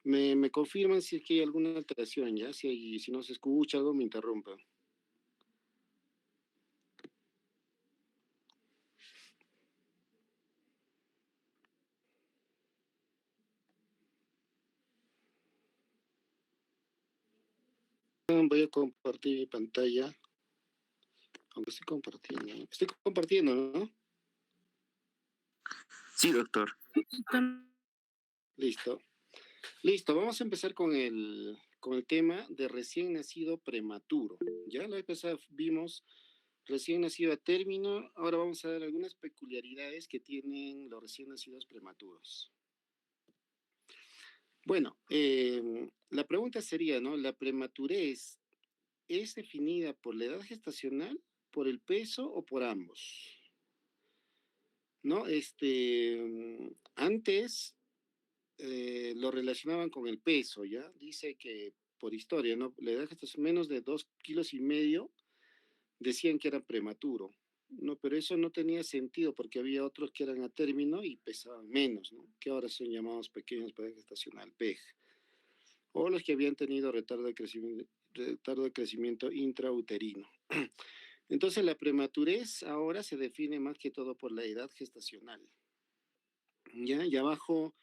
Me confirman si es que hay alguna alteración, ¿ya? Si no se escucha algo, me interrumpa. Voy a compartir mi pantalla, aunque estoy compartiendo. Estoy compartiendo, ¿no? Sí, doctor. Listo. Listo, vamos a empezar con el tema de recién nacido prematuro. Ya la vez pasada vimos recién nacido a término, ahora vamos a ver algunas peculiaridades que tienen los recién nacidos prematuros. Bueno, la pregunta sería, ¿no? ¿La prematurez es definida por la edad gestacional, por el peso o por ambos? ¿No? Antes lo relacionaban con el peso, ¿ya? Dice que por historia, ¿no? La edad gestacional menos de 2,5 kilos decían que era prematuro, ¿no? Pero eso no tenía sentido porque había otros que eran a término y pesaban menos, ¿no? Que ahora son llamados pequeños para gestacional, PEG. O los que habían tenido retardo de crecimiento intrauterino. Entonces la prematurez ahora se define más que todo por la edad gestacional. ¿Ya? Y abajo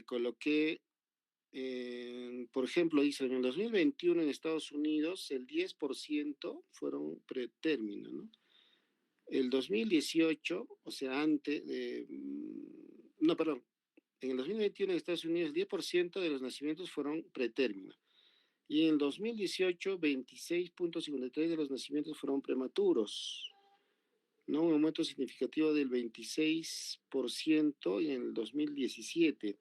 coloqué, por ejemplo, dice, en el 2021 en Estados Unidos el 10% fueron pretérmino, ¿no? El 2018, o sea, no, perdón, en el 2021 en Estados Unidos el 10% de los nacimientos fueron pretérmino. Y en el 2018, 26,53% de los nacimientos fueron prematuros, ¿no? Un aumento significativo del 26% en el 2017.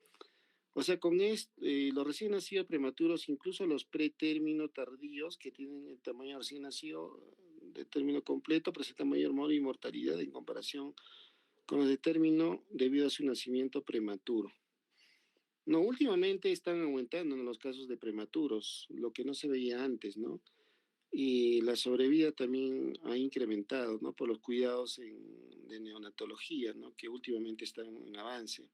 O sea, con esto, los recién nacidos prematuros, incluso los pretérmino tardíos, que tienen el tamaño recién nacido de término completo, presentan mayor modo de mortalidad en comparación con los de término debido a su nacimiento prematuro. No, últimamente están aumentando en los casos de prematuros, lo que no se veía antes, ¿no? Y la sobrevida también ha incrementado, ¿no? Por los cuidados de neonatología, ¿no? Que últimamente están en avance.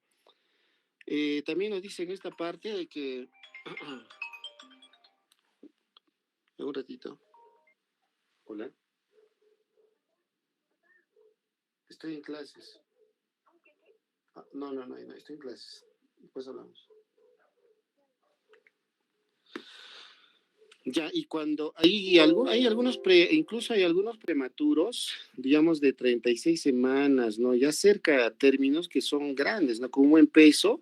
También nos dice en esta parte de que... un ratito. Hola. Estoy en clases. No, estoy en clases. Después hablamos. Ya, y cuando hay algunos, incluso hay algunos prematuros, digamos de 36 semanas, ¿no? Ya cerca a términos que son grandes, ¿no? Con un buen peso.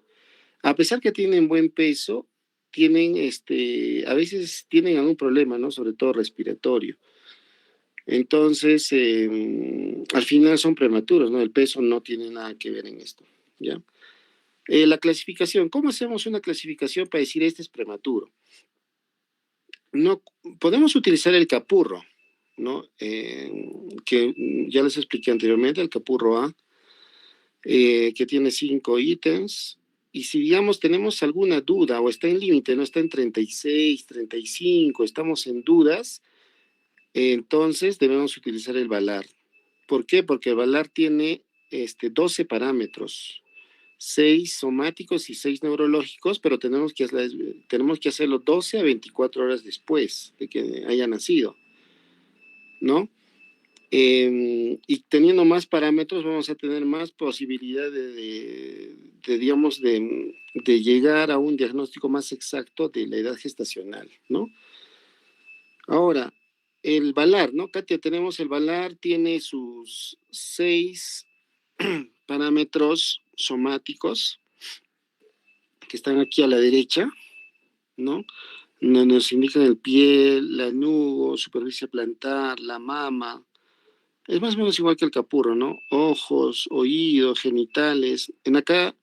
A pesar que tienen buen peso, tienen, a veces tienen algún problema, ¿no? Sobre todo respiratorio. Entonces, al final son prematuros, ¿no? El peso no tiene nada que ver en esto, ¿ya? La clasificación, ¿cómo hacemos una clasificación para decir este es prematuro? No, podemos utilizar el capurro, ¿no? Que ya les expliqué anteriormente, el capurro A, que tiene 5 ítems. Y si, digamos, tenemos alguna duda o está en límite, no está en 36, 35, estamos en dudas, entonces debemos utilizar el VALAR. ¿Por qué? Porque el VALAR tiene 12 parámetros, 6 somáticos y 6 neurológicos, pero tenemos que hacerlo 12 a 24 horas después de que haya nacido, ¿no? Y teniendo más parámetros vamos a tener más posibilidad digamos, de llegar a un diagnóstico más exacto de la edad gestacional, ¿no? Ahora, el VALAR, ¿no? Katia, tenemos el VALAR, tiene sus 6 parámetros somáticos que están aquí a la derecha, ¿no? Nos indican el pie, la nudo, superficie plantar, la mama. Es más o menos igual que el capurro, ¿no? Ojos, oídos, genitales. En acá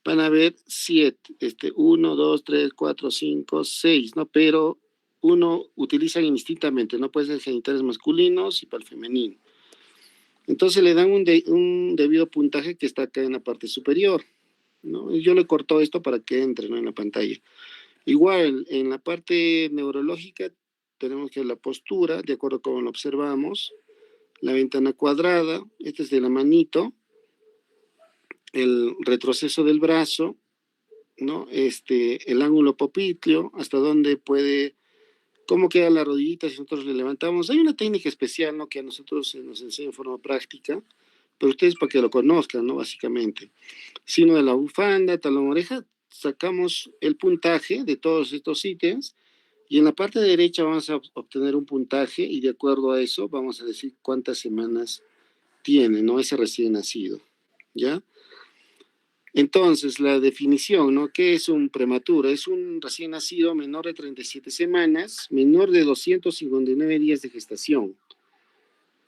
van a ver 7, 1, 2, 3, 4, 5, 6, ¿no? Pero uno utilizan indistintamente, no puede ser genitales masculinos y para el femenino. Entonces le dan un debido puntaje que está acá en la parte superior, ¿no? Yo le corto esto para que entre, ¿no? En la pantalla. Igual, en la parte neurológica tenemos que la postura, de acuerdo con lo observamos, la ventana cuadrada, este es de la manito, el retroceso del brazo, ¿no? El ángulo popliteo, hasta dónde puede, cómo queda la rodillita si nosotros le levantamos. Hay una técnica especial, ¿no? Que a nosotros se nos enseña en forma práctica, pero ustedes para que lo conozcan, ¿no? Básicamente. Sino de la bufanda, talón oreja, sacamos el puntaje de todos estos ítems y en la parte derecha vamos a obtener un puntaje y de acuerdo a eso vamos a decir cuántas semanas tiene, ¿no? Ese recién nacido, ¿ya? Entonces, la definición, ¿no? ¿Qué es un prematuro? Es un recién nacido menor de 37 semanas, menor de 259 días de gestación.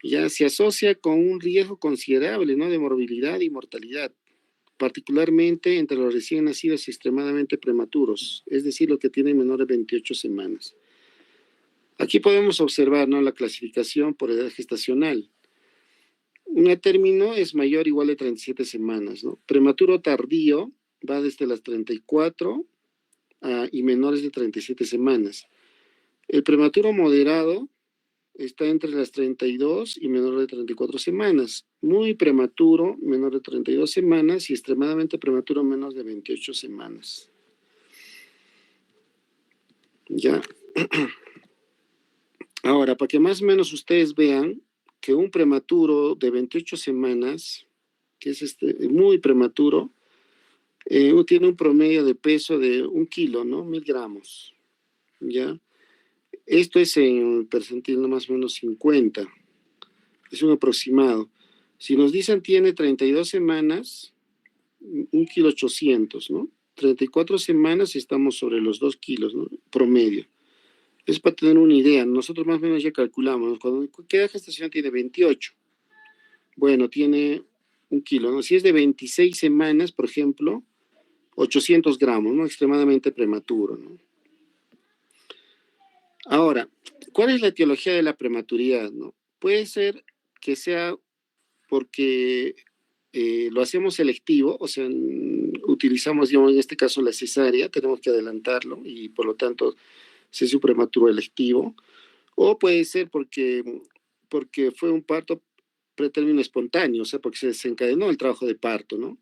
Ya se asocia con un riesgo considerable, ¿no? De morbilidad y mortalidad, particularmente entre los recién nacidos y extremadamente prematuros, es decir, los que tienen menor de 28 semanas. Aquí podemos observar, ¿no? La clasificación por edad gestacional. Un término es mayor o igual de 37 semanas, ¿no? Prematuro tardío va desde las 34 y menores de 37 semanas. El prematuro moderado está entre las 32 y menor de 34 semanas. Muy prematuro, menor de 32 semanas y extremadamente prematuro, menos de 28 semanas. ¿Ya? Ahora, para que más o menos ustedes vean que un prematuro de 28 semanas, que es muy prematuro, tiene un promedio de peso de 1 kilo, ¿no? 1000 gramos, ¿ya? Esto es en percentil, no más o menos 50. Es un aproximado. Si nos dicen tiene 32 semanas, 1,800 kilo, ¿no? 34 semanas y estamos sobre los 2 kilos, ¿no? Promedio. Es para tener una idea. Nosotros más o menos ya calculamos, ¿no? Cuando queda gestación tiene 28. Bueno, tiene 1 kilo, ¿no? Si es de 26 semanas, por ejemplo, 800 gramos, ¿no? Extremadamente prematuro, ¿no? Ahora, ¿cuál es la etiología de la prematuridad, no? Puede ser que sea porque lo hacemos selectivo, o sea, utilizamos, digamos, en este caso la cesárea, tenemos que adelantarlo y por lo tanto se hace un prematuro electivo, o puede ser porque fue un parto pretérmino espontáneo, o sea, porque se desencadenó el trabajo de parto, ¿no?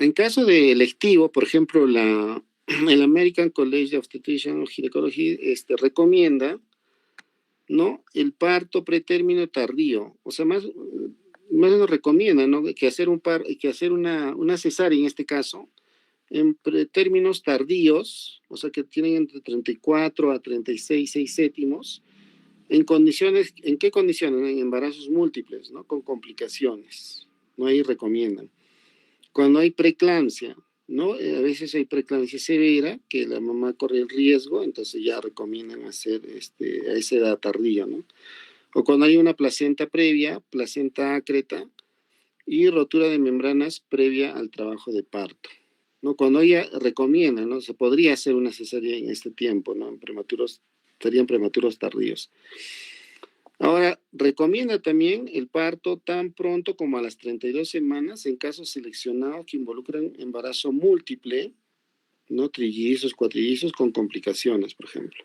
En caso de electivo, por ejemplo, el American College of Obstetrician and Gynecology recomienda, ¿no? El parto pretérmino tardío, o sea, más nos recomienda, ¿no? Que hacer una cesárea en este caso, en términos tardíos, o sea, que tienen entre 34 a 36, 6 séptimos, ¿en qué condiciones? En embarazos múltiples, ¿no? Con complicaciones, ¿no? Ahí recomiendan. Cuando hay preeclampsia, ¿no? A veces hay preeclampsia severa, que la mamá corre el riesgo, entonces ya recomiendan hacer a esa edad tardía, ¿no? O cuando hay una placenta previa, placenta ácreta y rotura de membranas previa al trabajo de parto, ¿no? Cuando ella recomienda, ¿no? Se podría hacer una cesárea en este tiempo, ¿no? Serían prematuros tardíos. Ahora, recomienda también el parto tan pronto como a las 32 semanas en casos seleccionados que involucran embarazo múltiple, ¿no? Trillizos, cuatrillizos con complicaciones, por ejemplo.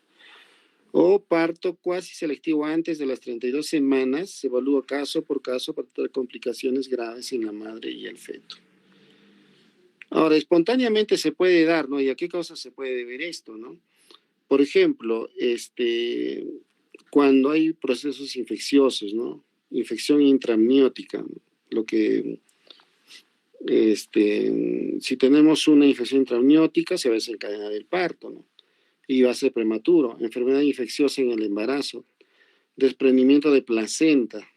O parto cuasi selectivo antes de las 32 semanas, se evalúa caso por caso para tratar complicaciones graves en la madre y el feto. Ahora, espontáneamente se puede dar, ¿no? ¿Y a qué cosas se puede deber esto, no? Por ejemplo, cuando hay procesos infecciosos, ¿no? Infección intraamniótica, ¿no? Lo que, si tenemos una infección intraamniótica, se va a desencadenar el parto, ¿no? Y va a ser prematuro. Enfermedad infecciosa en el embarazo, desprendimiento de placenta,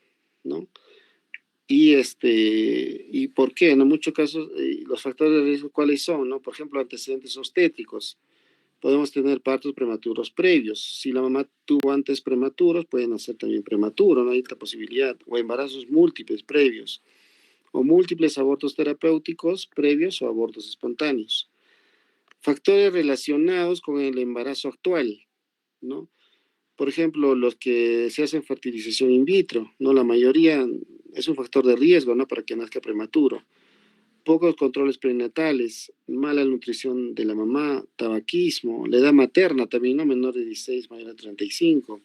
¿no? ¿Y por qué? En muchos casos, los factores de riesgo, ¿cuáles son, no? Por ejemplo, antecedentes obstétricos. Podemos tener partos prematuros previos. Si la mamá tuvo antes prematuros, pueden nacer también prematuro, no hay esta posibilidad. O embarazos múltiples previos. O múltiples abortos terapéuticos previos o abortos espontáneos. Factores relacionados con el embarazo actual, ¿no? Por ejemplo, los que se hacen fertilización in vitro, ¿no? La mayoría es un factor de riesgo, ¿no? Para que nazca prematuro. Pocos controles prenatales, mala nutrición de la mamá, tabaquismo, la edad materna también, ¿no? Menor de 16, mayor de 35.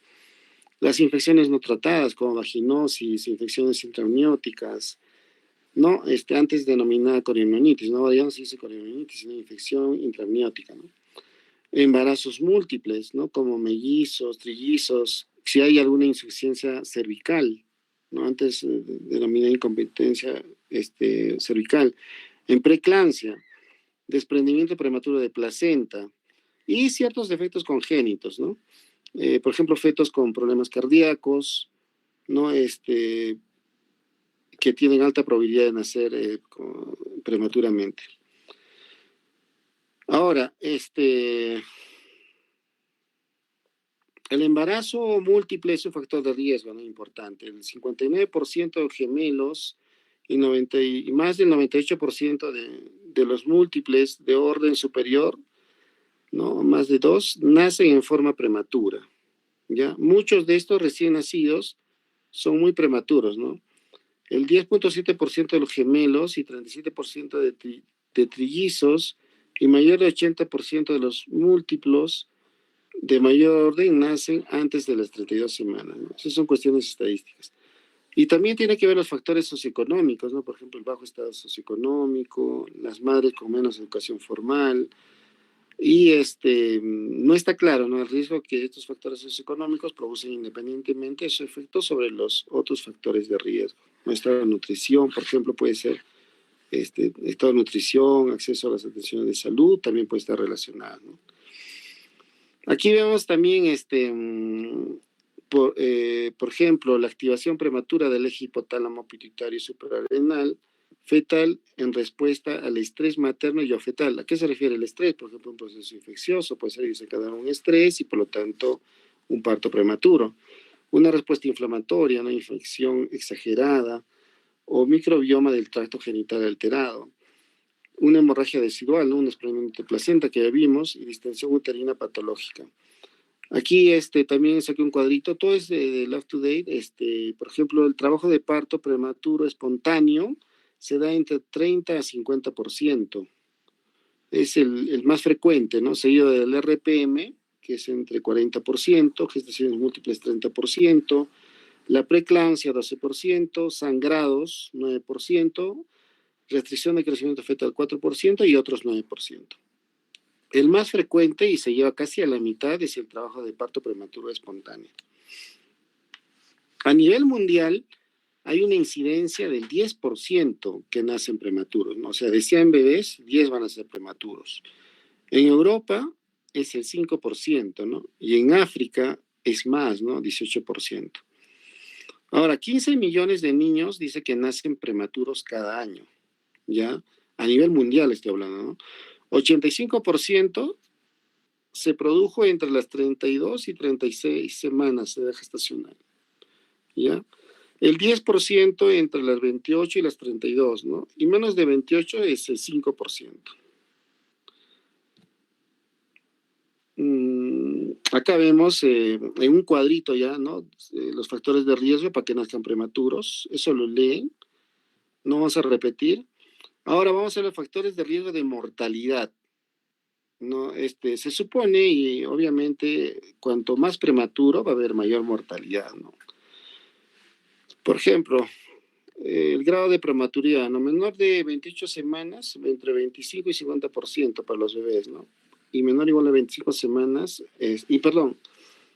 Las infecciones no tratadas, como vaginosis, infecciones intraamnióticas, ¿no? Antes denominada corionitis, ¿no? Ahora ya no se dice corionitis, diabetes, una infección intramniótica, ¿no? Embarazos múltiples, ¿no? Como mellizos, trillizos, si hay alguna insuficiencia cervical, ¿no? Antes denominada incompetencia cervical. En preeclampsia, desprendimiento prematuro de placenta y ciertos defectos congénitos, ¿no? Por ejemplo, fetos con problemas cardíacos, ¿no? Que tienen alta probabilidad de nacer prematuramente. Ahora, el embarazo múltiple es un factor de riesgo, ¿no? Importante. El 59% de gemelos y más del 98% de los múltiples de orden superior, ¿no? Más de dos, nacen en forma prematura, ¿ya? Muchos de estos recién nacidos son muy prematuros, ¿no? El 10.7% de los gemelos y 37% de trillizos y mayor de 80% de los múltiplos de mayor orden nacen antes de las 32 semanas, ¿no? Esas son cuestiones estadísticas. Y también tiene que ver los factores socioeconómicos, ¿no? Por ejemplo, el bajo estado socioeconómico, las madres con menos educación formal, y no está claro, ¿no? El riesgo que estos factores socioeconómicos producen independientemente de su efecto sobre los otros factores de riesgo. Nuestra nutrición, por ejemplo, puede ser estado de nutrición, acceso a las atenciones de salud, también puede estar relacionado, ¿no? Aquí vemos también, por ejemplo, la activación prematura del eje hipotálamo pituitario suprarrenal fetal en respuesta al estrés materno y o fetal. ¿A qué se refiere el estrés? Por ejemplo, un proceso infeccioso puede ser desencadenar un estrés y por lo tanto un parto prematuro. Una respuesta inflamatoria, una infección exagerada o microbioma del tracto genital alterado. Una hemorragia residual, ¿no? Un desprendimiento de placenta que ya vimos y distensión uterina patológica. Aquí también saqué un cuadrito, todo es de Love to Date. Por ejemplo, el trabajo de parto prematuro espontáneo se da entre 30 a 50%. Es el más frecuente, ¿no? Seguido del RPM, que es entre 40%, gestaciones múltiples 30%, la preeclampsia 12%, sangrados 9%, restricción de crecimiento fetal 4% y otros 9%. El más frecuente y se lleva casi a la mitad es el trabajo de parto prematuro espontáneo. A nivel mundial hay una incidencia del 10% que nacen prematuros, ¿no? O sea, de 100 bebés, 10 van a ser prematuros. En Europa es el 5%, ¿no? Y en África es más, ¿no? 18%. Ahora, 15 millones de niños dice que nacen prematuros cada año, ¿ya? A nivel mundial estoy hablando, ¿no? 85% se produjo entre las 32 y 36 semanas de edad gestacional, ¿ya? El 10% entre las 28 y las 32, ¿no? Y menos de 28 es el 5%. Acá vemos en un cuadrito ya, ¿no? Los factores de riesgo para que nazcan prematuros. Eso lo leen. No vamos a repetir. Ahora vamos a ver los factores de riesgo de mortalidad, ¿no? Se supone, y obviamente, cuanto más prematuro va a haber mayor mortalidad, ¿no? Por ejemplo, el grado de prematuridad, ¿no? Menor de 28 semanas, entre 25 y 50% para los bebés, ¿no? Y menor o igual a 25 semanas,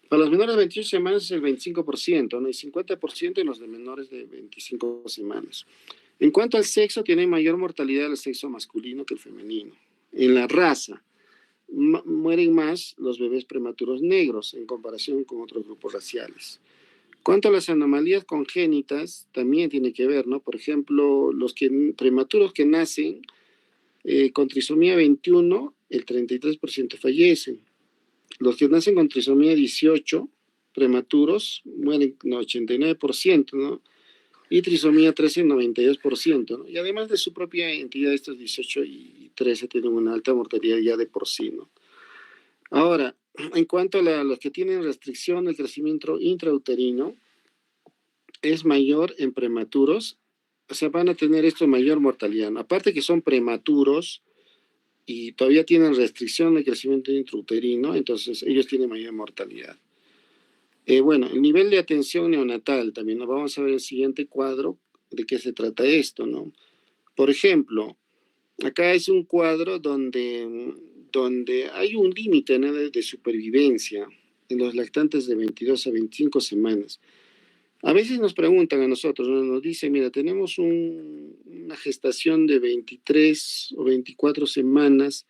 para los menores de 28 semanas es el 25%, ¿no? Y 50% en los de menores de 25 semanas. En cuanto al sexo, tiene mayor mortalidad el sexo masculino que el femenino. En la raza, mueren más los bebés prematuros negros en comparación con otros grupos raciales. Cuanto a las anomalías congénitas, también tiene que ver, ¿no? Por ejemplo, los prematuros que nacen con trisomía 21, el 33% fallecen. Los que nacen con trisomía 18, prematuros, mueren no, 89%, ¿no? Y trisomía 13, 92%, ¿no? Y además de su propia entidad, estos 18 y 13 tienen una alta mortalidad ya de por sí, ¿no? Ahora, en cuanto a los que tienen restricción del crecimiento intrauterino, es mayor en prematuros, o sea, van a tener esto mayor mortalidad, ¿no? Aparte que son prematuros y todavía tienen restricción de crecimiento intrauterino, entonces ellos tienen mayor mortalidad. Bueno, el nivel de atención neonatal también, ¿no? Vamos a ver el siguiente cuadro de qué se trata esto, ¿no? Por ejemplo, Acá es un cuadro donde hay un límite, ¿no?, de supervivencia en los lactantes de 22 a 25 semanas. A veces nos preguntan a nosotros, ¿no? Nos dicen, mira, tenemos una gestación de 23 o 24 semanas.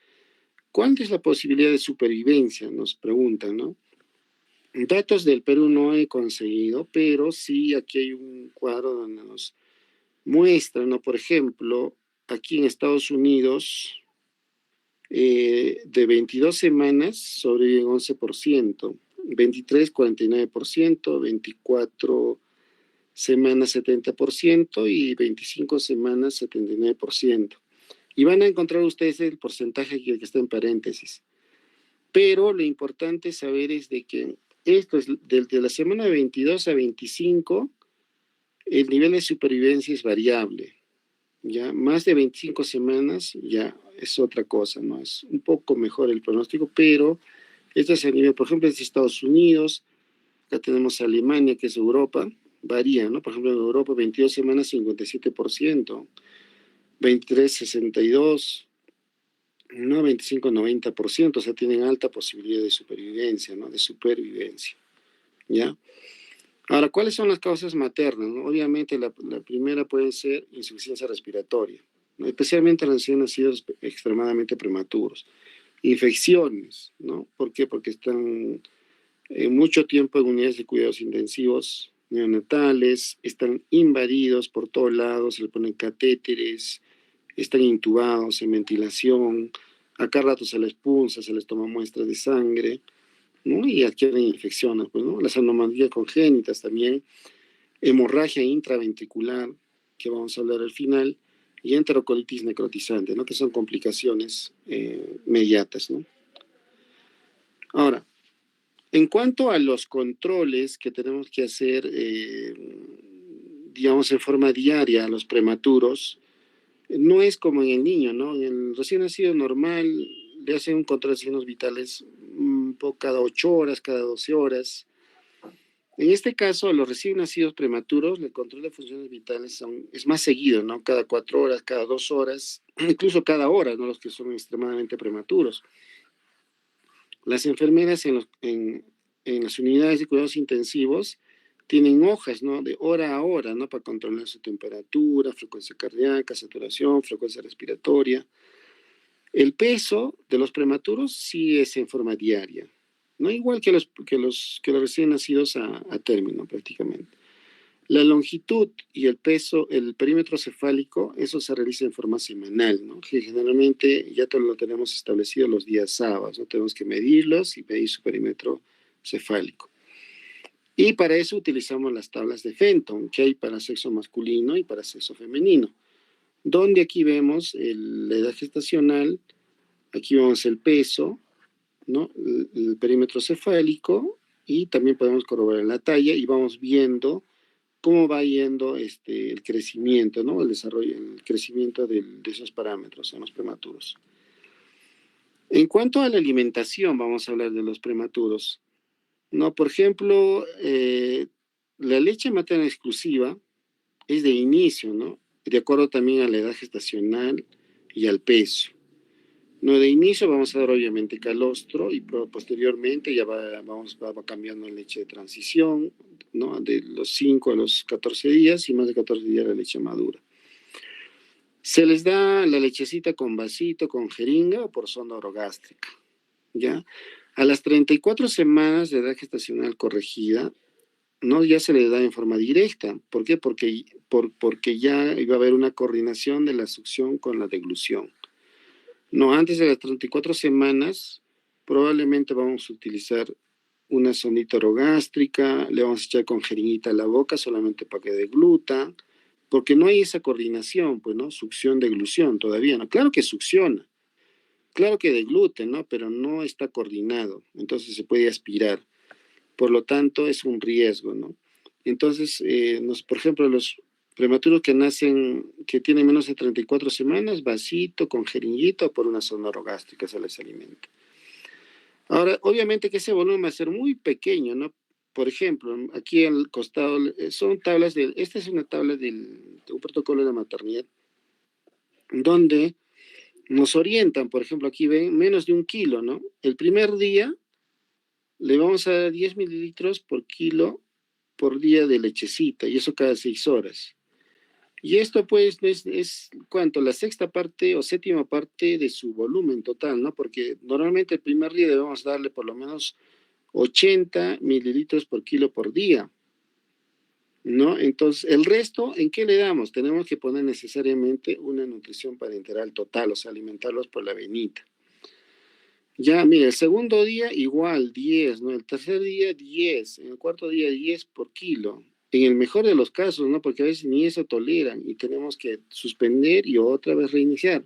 ¿Cuánta es la posibilidad de supervivencia? Nos preguntan, ¿no? Datos del Perú no he conseguido, pero sí aquí hay un cuadro donde nos muestra, ¿no? Por ejemplo, aquí en Estados Unidos, de 22 semanas sobreviven 11%, 23, 49%, 24 semanas 70% y 25 semanas 79%. Y van a encontrar ustedes el porcentaje que está en paréntesis. Pero lo importante saber es de que esto es desde la semana 22 a 25, el nivel de supervivencia es variable. Ya más de 25 semanas ya es otra cosa, ¿no? Es un poco mejor el pronóstico, pero esto es a nivel, por ejemplo, es de Estados Unidos, acá tenemos Alemania, que es Europa, varía, ¿no? Por ejemplo, en Europa 22 semanas 57%, 23 62%, no 25 90%, o sea, tienen alta posibilidad de supervivencia, ¿no? De supervivencia, ¿ya? Ahora, ¿cuáles son las causas maternas, no? Obviamente la primera puede ser insuficiencia respiratoria, ¿no? Especialmente los recién nacidos extremadamente prematuros. Infecciones, ¿no? ¿Por qué? Porque están mucho tiempo en unidades de cuidados intensivos neonatales, están invadidos por todos lados, se le ponen catéteres, están intubados en ventilación, a cada rato se les punza, se les toma muestras de sangre, ¿no? Y adquieren infecciones, pues, ¿no? Las anomalías congénitas también, hemorragia intraventricular, que vamos a hablar al final, y enterocolitis necrotizante, ¿no? Que son complicaciones mediatas, ¿no? Ahora, en cuanto a los controles que tenemos que hacer, digamos, en forma diaria a los prematuros, no es como en el niño, ¿no? En el recién nacido normal le hacen un control de signos vitales cada 8 horas, cada 12 horas. En este caso, a los recién nacidos prematuros, el control de funciones vitales es más seguido, ¿no? Cada 4 horas, cada 2 horas, incluso cada hora, ¿no? Los que son extremadamente prematuros. Las enfermeras en las unidades de cuidados intensivos tienen hojas, ¿no? De hora a hora, ¿no? Para controlar su temperatura, frecuencia cardíaca, saturación, frecuencia respiratoria. El peso de los prematuros sí es en forma diaria, no igual que los recién nacidos a término prácticamente. La longitud y el peso, el perímetro cefálico, eso se realiza en forma semanal, ¿no? Que generalmente ya todo lo tenemos establecido los días sábados, ¿no? Tenemos que medirlos y medir su perímetro cefálico. Y para eso utilizamos las tablas de Fenton, que hay para sexo masculino y para sexo femenino, donde aquí vemos la edad gestacional, aquí vemos el peso, ¿no? El perímetro cefálico, y también podemos corroborar la talla y vamos viendo cómo va yendo el crecimiento, ¿no? El desarrollo, el crecimiento de esos parámetros en los prematuros. En cuanto a la alimentación, vamos a hablar de los prematuros, ¿no? Por ejemplo, la leche materna exclusiva es de inicio, ¿no? De acuerdo también a la edad gestacional y al peso. No, de inicio vamos a dar obviamente calostro y posteriormente ya va cambiando en leche de transición, ¿no? De los 5 a los 14 días y más de 14 días la leche madura. Se les da la lechecita con vasito, con jeringa o por sonda orogástrica, ¿ya? A las 34 semanas de edad gestacional corregida, ¿no? Ya se le da en forma directa. ¿Por qué? Porque ya iba a haber una coordinación de la succión con la deglución. No, antes de las 34 semanas, probablemente vamos a utilizar una sonita orogástrica, le vamos a echar con jeringuita a la boca solamente para que degluta, porque no hay esa coordinación, pues, ¿no? Succión, deglución todavía, ¿no? Claro que succiona, claro que deglute, ¿no? Pero no está coordinado, entonces se puede aspirar. Por lo tanto, es un riesgo, ¿no? Entonces, por ejemplo, los prematuros que nacen, que tienen menos de 34 semanas, vasito con jeringuito por una sonda orogástrica se les alimenta. Ahora, obviamente que ese volumen va a ser muy pequeño, ¿no? Por ejemplo, aquí al costado son tablas esta es una tabla de un protocolo de maternidad, donde nos orientan, por ejemplo, aquí ven, menos de 1 kilo, ¿no? El primer día le vamos a dar 10 mililitros por kilo por día de lechecita, y eso cada 6 horas. Y esto pues es ¿cuánto? La sexta parte o séptima parte de su volumen total, ¿no? Porque normalmente el primer día debemos darle por lo menos 80 mililitros por kilo por día, ¿no? Entonces, el resto, ¿en qué le damos? Tenemos que poner necesariamente una nutrición parenteral total, o sea, alimentarlos por la venita. Ya, mira, el segundo día igual, 10, ¿no? El tercer día, 10. En el cuarto día, 10 por kilo. En el mejor de los casos, ¿no? Porque a veces ni eso toleran y tenemos que suspender y otra vez reiniciar.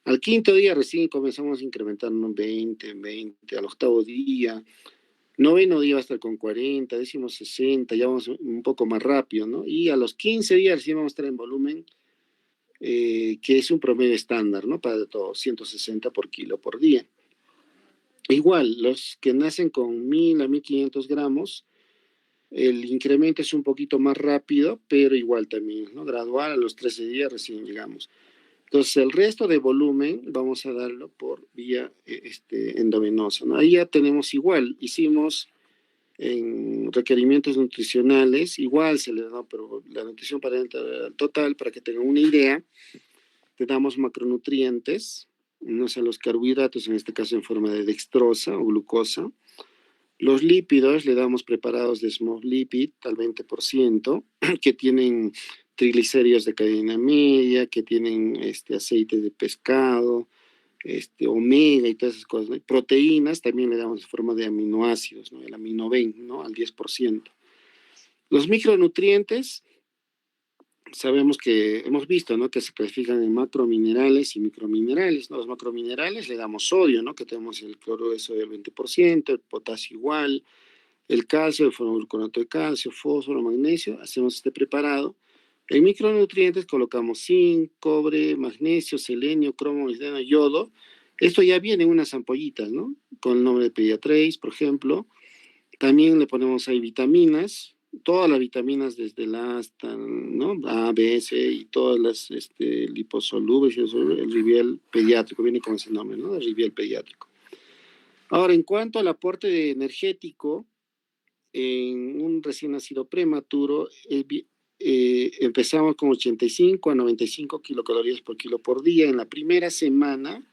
Al quinto día recién comenzamos a incrementar, ¿no? 20, 20, al octavo día. Noveno día va a estar con 40, décimo 60, ya vamos un poco más rápido, ¿no? Y a los 15 días recién vamos a estar en volumen, que es un promedio estándar, ¿no? Para todos, 160 por kilo por día. Igual, los que nacen con 1000 a 1500 gramos, el incremento es un poquito más rápido, pero igual también, ¿no? Gradual, a los 13 días recién llegamos. Entonces, el resto de volumen vamos a darlo por vía endovenosa, ¿no? Ahí ya tenemos igual, hicimos en requerimientos nutricionales, igual se le da, pero la nutrición parental total, para que tengan una idea, te damos macronutrientes, no sé, los carbohidratos, en este caso en forma de dextrosa o glucosa. Los lípidos le damos preparados de small lipid al 20%, que tienen triglicéridos de cadena media, que tienen aceite de pescado, omega y todas esas cosas, ¿no? Y proteínas también le damos en forma de aminoácidos, ¿no? El aminoven, ¿no? Al 10%. Los micronutrientes, sabemos que, hemos visto, ¿no? Que se clasifican en macrominerales y microminerales, ¿no? Los macrominerales le damos sodio, ¿no? Que tenemos el cloruro de sodio al 20%, el potasio igual, el calcio, el fosforocarbonato de calcio, fósforo, magnesio, hacemos este preparado. En micronutrientes colocamos zinc, cobre, magnesio, selenio, cromo, molibdeno, yodo. Esto ya viene en unas ampollitas, ¿no? Con el nombre de Pediatrace, por ejemplo. También le ponemos ahí vitaminas, todas las vitaminas desde la hasta, ¿no? A, B, C y todas las liposolubles, el Riviel pediátrico, viene con ese nombre, ¿no? El Riviel pediátrico. Ahora, en cuanto al aporte de energético, en un recién nacido prematuro, empezamos con 85 a 95 kilocalorías por kilo por día en la primera semana,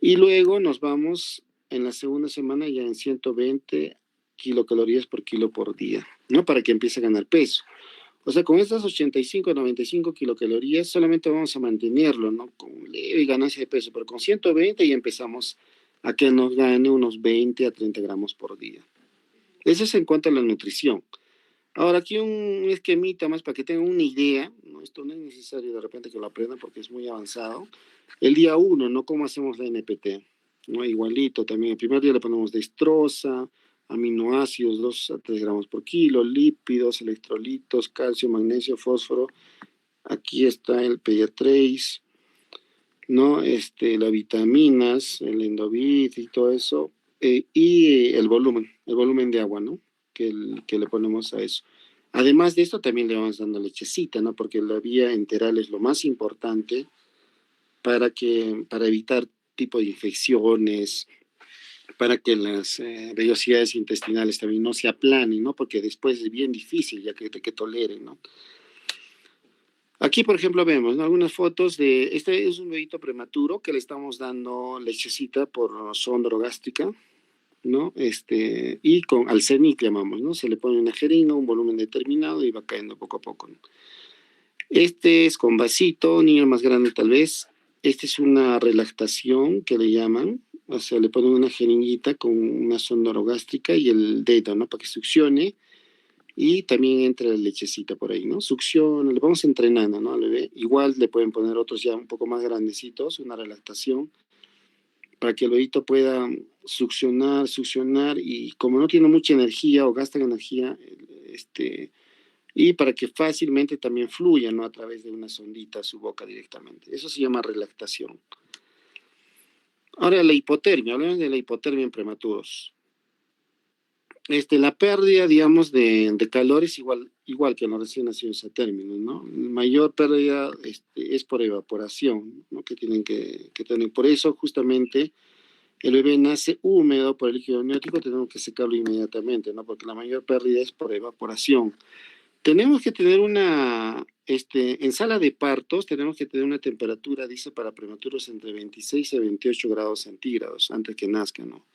y luego nos vamos en la segunda semana ya en 120 kilocalorías por kilo por día, ¿no? Para que empiece a ganar peso. O sea, con estas 85 a 95 kilocalorías solamente vamos a mantenerlo, ¿no? Con leve ganancia de peso, pero con 120 ya empezamos a que nos gane unos 20 a 30 gramos por día. Eso es en cuanto a la nutrición. Ahora, aquí un esquemita más para que tengan una idea, ¿no? Esto no es necesario de repente que lo aprendan porque es muy avanzado. El día 1, ¿no? ¿Cómo hacemos la NPT? ¿No? Igualito también. El primer día le ponemos dextrosa, aminoácidos 2 a 3 gramos por kilo, lípidos, electrolitos, calcio, magnesio, fósforo. Aquí está el Pediatrace, ¿no? Las vitaminas, el Endovit y todo eso. Y el volumen de agua, ¿no? Que le ponemos a eso. Además de esto, también le vamos dando lechecita, ¿no? Porque la vía enteral es lo más importante para evitar tipo de infecciones, para que las vellosidades intestinales también no se aplanen, ¿no? Porque después es bien difícil ya que toleren, ¿no? Aquí, por ejemplo, vemos, ¿no? Algunas fotos de, este es un bebito prematuro que le estamos dando lechecita por sonda gástrica, ¿no? Y con Alcenic llamamos, ¿no? Se le pone una jeringa, un volumen determinado y va cayendo poco a poco, ¿no? Este es con vasito, niño más grande tal vez. Este es una relactación que le llaman, o sea, le ponen una jeringuita con una sonda orogástrica y el dedo, ¿no? Para que succione y también entra la lechecita por ahí, ¿no? Succiona, le vamos entrenando, ¿no? Al bebé. Igual le pueden poner otros ya un poco más grandecitos, una relactación, para que el bebito pueda succionar, succionar y como no tiene mucha energía o gasta energía, y para que fácilmente también fluya, ¿no? A través de una sondita a su boca directamente. Eso se llama relactación. Ahora la hipotermia, hablamos de la hipotermia en prematuros. La pérdida, digamos, de calor es igual que en los recién nacidos a términos, ¿no? Mayor pérdida es por evaporación, ¿no? Que tienen que tener. Por eso, justamente, el bebé nace húmedo por el líquido amniótico, tenemos que secarlo inmediatamente, ¿no? Porque la mayor pérdida es por evaporación. Tenemos que tener en sala de partos, tenemos que tener una temperatura, dice, para prematuros entre 26 y 28 grados centígrados antes que nazcan, ¿no?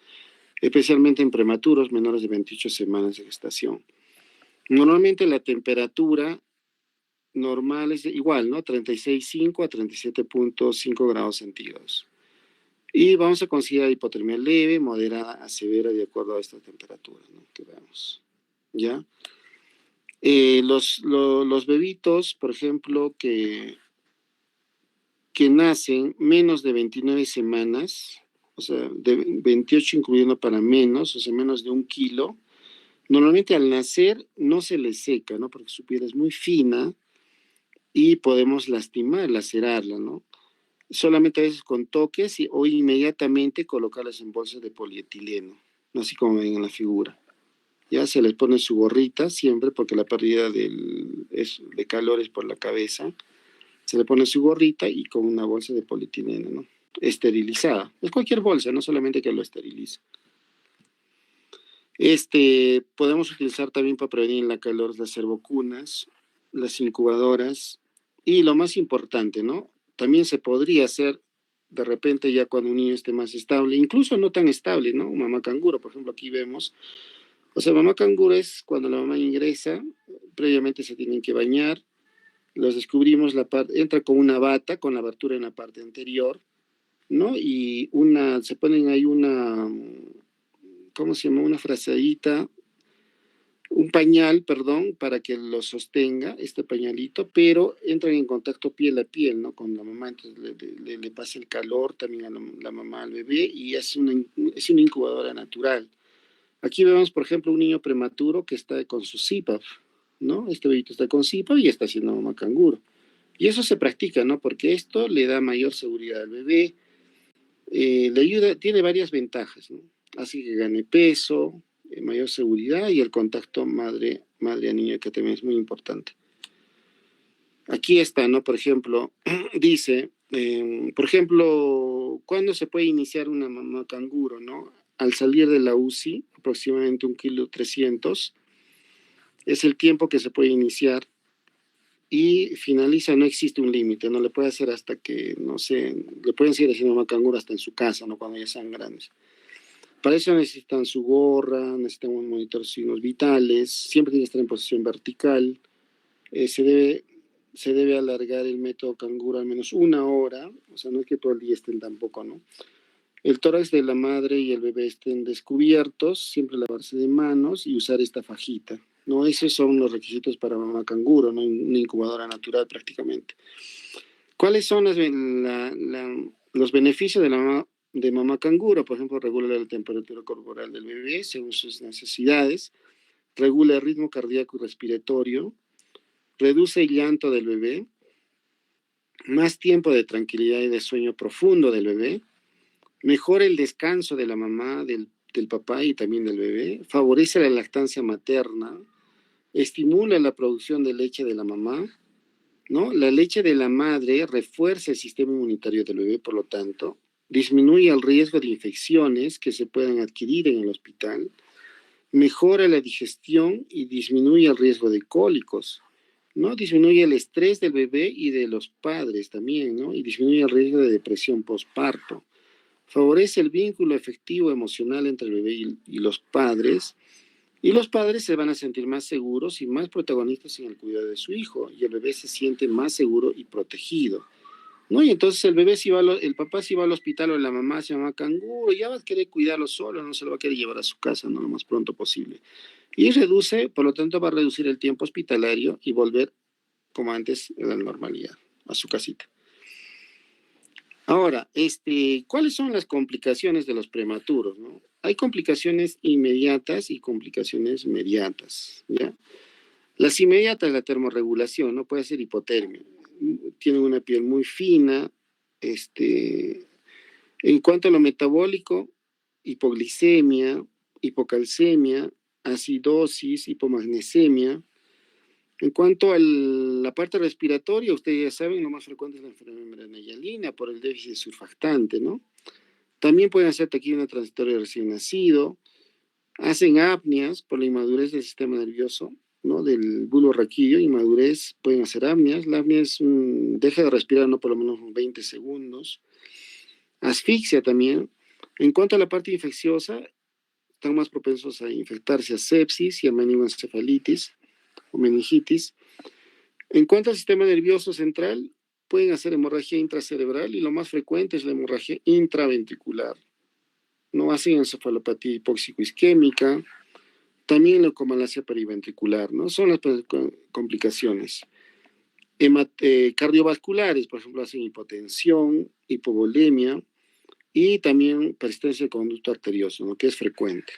Especialmente en prematuros menores de 28 semanas de gestación. Normalmente la temperatura normal es igual, ¿no? 36,5 a 37,5 grados centígrados. Y vamos a considerar hipotermia leve, moderada a severa de acuerdo a esta temperatura, ¿no? Que veamos, ¿ya? Los bebitos, por ejemplo, que nacen menos de 29 semanas, o sea, de 28 incluyendo para menos, o sea, menos de 1 kilo, normalmente al nacer no se les seca, ¿no? Porque su piel es muy fina y podemos lastimar, lacerarla, ¿no? Solamente a veces con toques o inmediatamente colocarlas en bolsas de polietileno, ¿no? Así como ven en la figura. Ya se les pone su gorrita siempre porque la pérdida de calor es por la cabeza. Se le pone su gorrita y con una bolsa de polietileno, ¿no? Esterilizada. Es cualquier bolsa, no solamente que lo esterilice. Podemos utilizar también para prevenir la calor las servocunas, las incubadoras y lo más importante, ¿no? También se podría hacer de repente ya cuando un niño esté más estable, incluso no tan estable, ¿no? Mamá canguro, por ejemplo, aquí vemos. O sea, mamá canguro es cuando la mamá ingresa, previamente se tienen que bañar, los descubrimos, entra con una bata, con la abertura en la parte anterior, ¿no? Y se ponen ahí ¿cómo se llama? Una frazadita, un pañal, perdón, para que lo sostenga, este pañalito, pero entran en contacto piel a piel, ¿no? Con la mamá, entonces le pasa el calor también a la mamá al bebé y es una incubadora natural. Aquí vemos, por ejemplo, un niño prematuro que está con su CPAP, ¿no? Este bebito está con CPAP y está haciendo mamá canguro. Y eso se practica, ¿no? Porque esto le da mayor seguridad al bebé, le ayuda, tiene varias ventajas, ¿no? Así que gane peso, mayor seguridad y el contacto madre a niño, que también es muy importante. Aquí está, ¿no? Por ejemplo, dice, por ejemplo, ¿cuándo se puede iniciar una mamá canguro, no? Al salir de la UCI, aproximadamente 1,3 kg, es el tiempo que se puede iniciar y finaliza, no existe un límite, no le puede hacer hasta que, no sé, le pueden seguir haciendo mamá canguro hasta en su casa, ¿no? Cuando ya sean grandes. Para eso necesitan su gorra, necesitan un monitor de signos vitales, siempre tiene que estar en posición vertical, se debe alargar el método canguro al menos 1 hora, o sea, no es que todo el día estén tampoco, ¿no? El tórax de la madre y el bebé estén descubiertos, siempre lavarse de manos y usar esta fajita, ¿no? Esos son los requisitos para mamá canguro, ¿no? Una incubadora natural prácticamente. ¿Cuáles son los beneficios de mamá canguro? Por ejemplo, regula la temperatura corporal del bebé según sus necesidades, regula el ritmo cardíaco y respiratorio, reduce el llanto del bebé, más tiempo de tranquilidad y de sueño profundo del bebé, mejora el descanso de la mamá, del papá y también del bebé, favorece la lactancia materna, estimula la producción de leche de la mamá, ¿no? La leche de la madre refuerza el sistema inmunitario del bebé, por lo tanto, disminuye el riesgo de infecciones que se puedan adquirir en el hospital, mejora la digestión y disminuye el riesgo de cólicos, ¿no? Disminuye el estrés del bebé y de los padres también, ¿no? Y disminuye el riesgo de depresión postparto. Favorece el vínculo efectivo emocional entre el bebé y los padres, y los padres se van a sentir más seguros y más protagonistas en el cuidado de su hijo, y el bebé se siente más seguro y protegido, ¿no? Y entonces el bebé, el papá si va al hospital o la mamá se llama canguro, ya va a querer cuidarlo solo, no se lo va a querer llevar a su casa, ¿no? Lo más pronto posible. Y por lo tanto va a reducir el tiempo hospitalario y volver como antes a la normalidad, a su casita. Ahora, ¿cuáles son las complicaciones de los prematuros, no? Hay complicaciones inmediatas y complicaciones mediatas, ¿ya? Las inmediatas, la termorregulación, ¿no? Puede ser hipotermia. Tienen una piel muy fina, en cuanto a lo metabólico, hipoglicemia, hipocalcemia, acidosis, hipomagnesemia. En cuanto a la parte respiratoria, ustedes ya saben, lo más frecuente es la enfermedad membrana por el déficit surfactante, ¿no? También pueden hacer taquidemia transitoria recién nacido, hacen apneas por la inmadurez del sistema nervioso, ¿no? Del bulbo raquídeo, inmadurez, pueden hacer apneas. La apnea es deja de respirar, ¿no? Por lo menos 20 segundos. Asfixia también. En cuanto a la parte infecciosa, están más propensos a infectarse a sepsis y a meningoencefalitis o meningitis. En cuanto al sistema nervioso central, pueden hacer hemorragia intracerebral y lo más frecuente es la hemorragia intraventricular. No hacen encefalopatía hipóxico-isquémica, también leucomalacia periventricular, ¿no? Son las complicaciones. Cardiovasculares, por ejemplo, hacen hipotensión, hipovolemia y también persistencia del conducto arterioso, ¿no? Que es frecuente.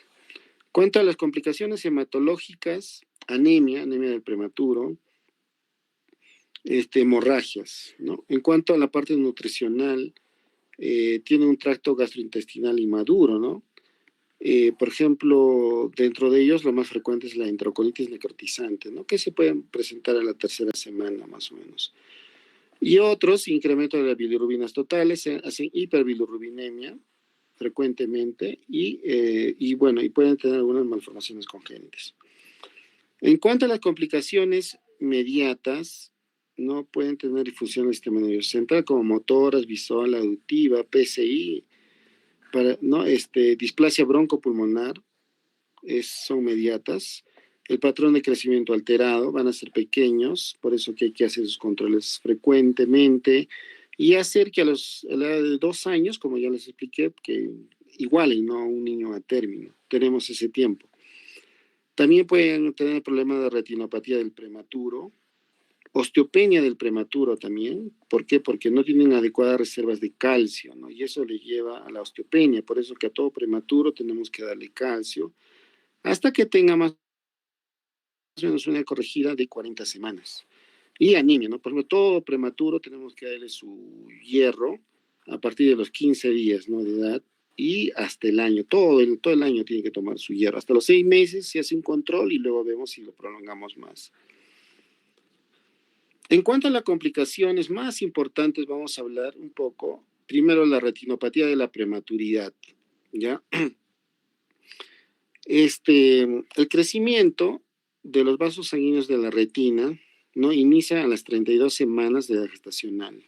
Cuanto a las complicaciones hematológicas, anemia del prematuro, hemorragias, ¿no? En cuanto a la parte nutricional, tiene un tracto gastrointestinal inmaduro, ¿no? Por ejemplo, dentro de ellos lo más frecuente es la enterocolitis necrotizante, ¿no? Que se pueden presentar a la tercera semana más o menos. Y otros, incremento de las bilirubinas totales, hacen hiperbilirrubinemia frecuentemente y bueno, y pueden tener algunas malformaciones congénitas. En cuanto a las complicaciones mediatas, no pueden tener difusión del sistema nervioso central como motoras, visual, auditiva, PCI, ¿no? Displasia broncopulmonar, son mediatas. El patrón de crecimiento alterado, van a ser pequeños, por eso que hay que hacer sus controles frecuentemente y hacer que a la edad de 2 años, como ya les expliqué, que igualen, ¿no? A un niño a término. Tenemos ese tiempo. También pueden tener problemas de retinopatía del prematuro, osteopenia del prematuro también. ¿Por qué? Porque no tienen adecuadas reservas de calcio, ¿no? Y eso le lleva a la osteopenia. Por eso que a todo prematuro tenemos que darle calcio hasta que tenga más o menos una corregida de 40 semanas. Y anemia, ¿no? Por ejemplo, todo prematuro tenemos que darle su hierro a partir de los 15 días, ¿no? De edad y hasta el año. Todo el año tiene que tomar su hierro. Hasta los 6 meses se hace un control y luego vemos si lo prolongamos más. En cuanto a las complicaciones más importantes, vamos a hablar un poco, primero la retinopatía de la prematuridad, ¿ya? El crecimiento de los vasos sanguíneos de la retina, ¿no? Inicia a las 32 semanas de edad gestacional.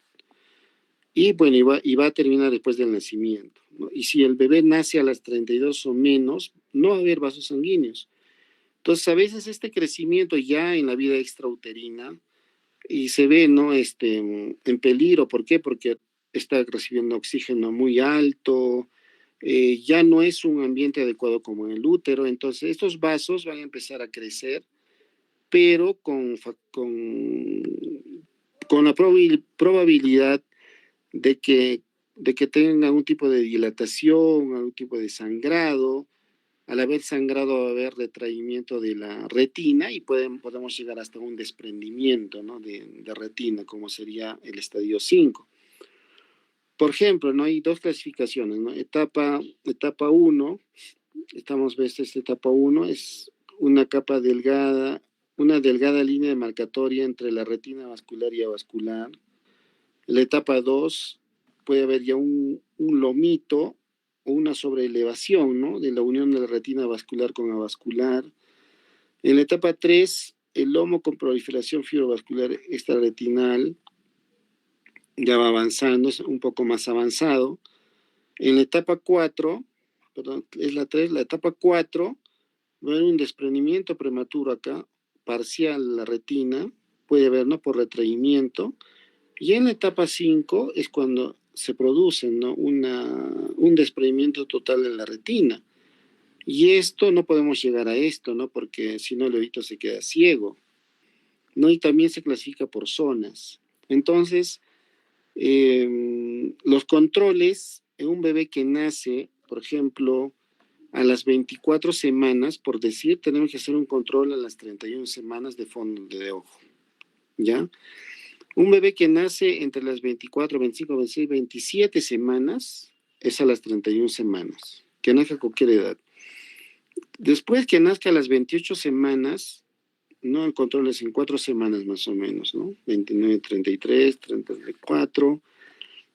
Y bueno, y va a terminar después del nacimiento, ¿no? Y si el bebé nace a las 32 o menos, no va a haber vasos sanguíneos. Entonces, a veces este crecimiento ya en la vida extrauterina y se ve, ¿no? En peligro. ¿Por qué? Porque está recibiendo oxígeno muy alto, ya no es un ambiente adecuado como en el útero, entonces estos vasos van a empezar a crecer, pero con la probabilidad de que tengan algún tipo de dilatación, algún tipo de sangrado. Al haber sangrado va a haber retraimiento de la retina y podemos llegar hasta un desprendimiento, ¿no? de retina, como sería el estadio 5. Por ejemplo, ¿no? Hay 2 clasificaciones, ¿no? Etapa 1, estamos viendo esta etapa 1, es una capa delgada, una delgada línea demarcatoria entre la retina vascular y avascular. En la etapa 2 puede haber ya un lomito o una sobreelevación, ¿no? De la unión de la retina vascular con avascular. En la etapa 3, el lomo con proliferación fibrovascular extrarretinal ya va avanzando, es un poco más avanzado. En la etapa 4, perdón, es la 3, la etapa 4, va a haber un desprendimiento prematuro acá, parcial de la retina, puede haber, ¿no? Por retraimiento. Y en la etapa 5 es cuando se produce, ¿no? un desprendimiento total de la retina. Y esto no podemos llegar a esto, ¿no? Porque si no el bebito se queda ciego, ¿no? Y también se clasifica por zonas. Entonces, los controles en un bebé que nace, por ejemplo, a las 24 semanas, por decir, tenemos que hacer un control a las 31 semanas de fondo de ojo, ¿ya? Un bebé que nace entre las 24, 25, 26, 27 semanas es a las 31 semanas, que nace a cualquier edad. Después que nazca a las 28 semanas, ¿no? El control es en 4 semanas más o menos, ¿no? 29, 33, 34,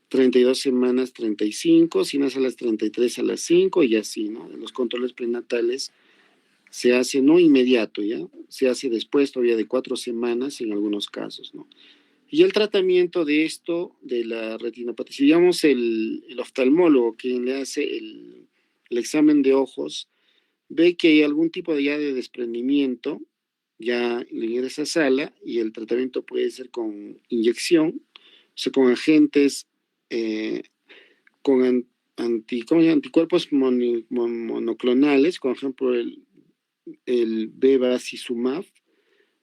32 semanas, 35, si nace a las 33 a las 5 y así, ¿no? Los controles prenatales se hace no inmediato, ¿ya? Se hace después todavía de 4 semanas en algunos casos, ¿no? Y el tratamiento de esto, de la retinopatía, si digamos el oftalmólogo quien le hace el examen de ojos, ve que hay algún tipo de ya de desprendimiento, ya le ingresa a sala y el tratamiento puede ser con inyección, o sea, con agentes, eh, con ¿cómo se llama? Anticuerpos monoclonales, por ejemplo el bevacizumab,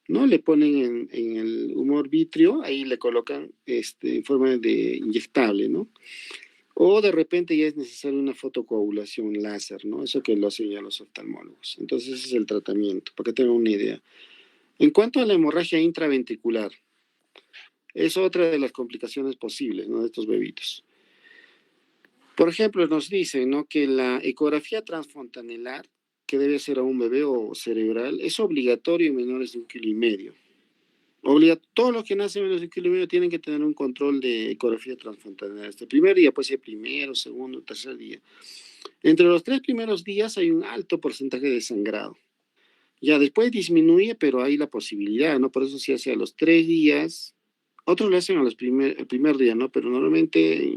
¿no? Le ponen en el humor vitrio, ahí le colocan en forma de inyectable, ¿no? O de repente ya es necesaria una fotocoagulación láser, ¿no? Eso que lo hacen ya los oftalmólogos. Entonces ese es el tratamiento, para que tengan una idea. En cuanto a la hemorragia intraventricular, es otra de las complicaciones posibles, ¿no? De estos bebitos. Por ejemplo, nos dicen, ¿no? Que la ecografía transfontanelar, que debe ser a un bebé o cerebral, es obligatorio en menores de 1,5 kg. Todos los que nacen menos de 1,5 kg tienen que tener un control de ecografía transfontanelar. Este primer día, puede ser primero, segundo, tercer día. Entre los 3 primeros días hay un alto porcentaje de sangrado. Ya después disminuye, pero hay la posibilidad, ¿no? Por eso se hace a los 3 días. Otros lo hacen el primer día, ¿no? Pero normalmente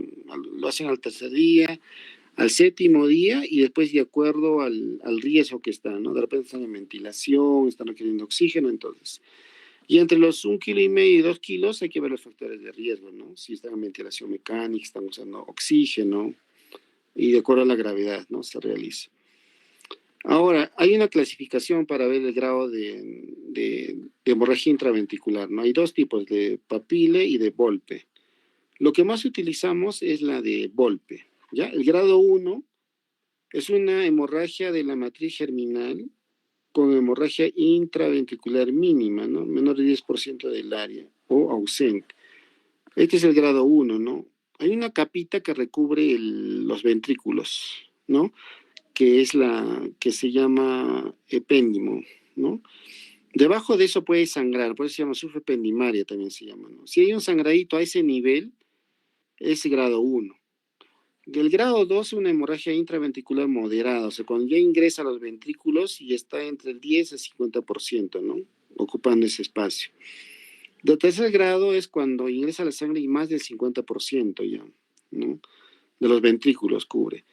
lo hacen al tercer día, al séptimo día y después de acuerdo al riesgo que está, ¿no? De repente están en ventilación, están requiriendo oxígeno, entonces. Y entre los 1,5 kg y 2 kilos hay que ver los factores de riesgo, ¿no? Si están en ventilación mecánica, están usando oxígeno y de acuerdo a la gravedad, ¿no? Se realiza. Ahora, hay una clasificación para ver el grado de hemorragia intraventricular, ¿no? Hay dos tipos, de papile y de Volpe. Lo que más utilizamos es la de Volpe, ¿ya? El grado 1 es una hemorragia de la matriz germinal con hemorragia intraventricular mínima, ¿no? Menor de 10% del área o ausente. Este es el grado 1, ¿no? Hay una capita que recubre los ventrículos, ¿no? Que es la que se llama epéndimo, ¿no? Debajo de eso puede sangrar, por eso se llama sufependimaria también se llama, ¿no? Si hay un sangradito a ese nivel, es grado 1. Del grado 2 una hemorragia intraventricular moderada, o sea, cuando ya ingresa a los ventrículos y está entre el 10 al 50%, ¿no? Ocupando ese espacio. De tercer grado es cuando ingresa la sangre y más del 50% ya, ¿no? De los ventrículos cubre.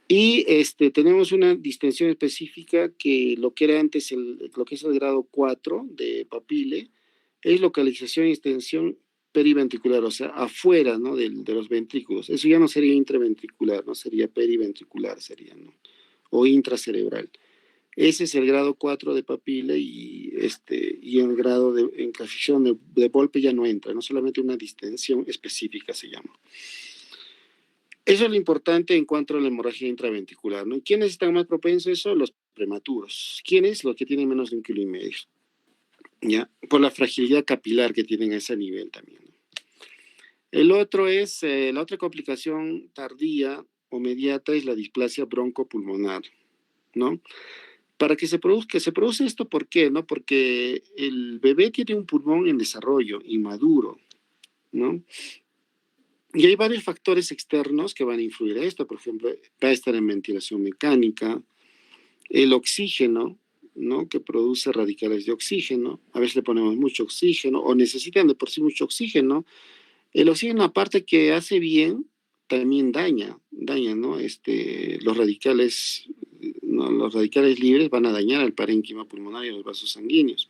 Y tenemos una distensión específica que lo que era antes, lo que es el grado 4 de papile, es localización y extensión periventricular, o sea, afuera, ¿no? De los ventrículos. Eso ya no sería intraventricular, no sería periventricular, sería, ¿no? O intracerebral. Ese es el grado 4 de papile y el grado en clasificación de Volpe ya no entra, no solamente una distensión específica se llama. Eso es lo importante en cuanto a la hemorragia intraventricular, ¿no? ¿Quiénes están más propensos a eso? Los prematuros. ¿Quiénes? Los que tienen menos de 1,5 kg, ¿ya? Por la fragilidad capilar que tienen a ese nivel también, ¿no? El otro es, la otra complicación tardía o mediata es la displasia broncopulmonar, ¿no? Para que se produce esto, ¿por qué? ¿No? Porque el bebé tiene un pulmón en desarrollo, inmaduro, ¿no? Y hay varios factores externos que van a influir a esto, por ejemplo, va a estar en ventilación mecánica, el oxígeno, ¿no? Que produce radicales de oxígeno, a veces le ponemos mucho oxígeno o necesitan de por sí mucho oxígeno. El oxígeno, aparte que hace bien, también daña, ¿no? Los radicales, ¿no? Los radicales libres van a dañar al parénquima pulmonar y a los vasos sanguíneos.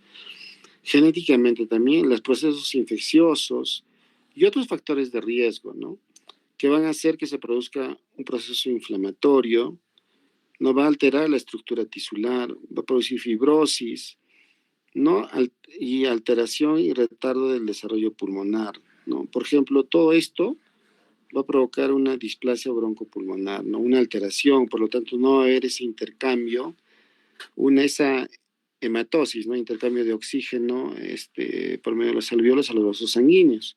Genéticamente también, los procesos infecciosos y otros factores de riesgo, ¿no? Que van a hacer que se produzca un proceso inflamatorio, no va a alterar la estructura tisular, va a producir fibrosis, ¿no? Y alteración y retardo del desarrollo pulmonar, ¿no? Por ejemplo, todo esto va a provocar una displasia broncopulmonar, ¿no? Una alteración, por lo tanto no va a haber ese intercambio, esa hematosis, ¿no? Intercambio de oxígeno por medio de los alveolos a los vasos sanguíneos.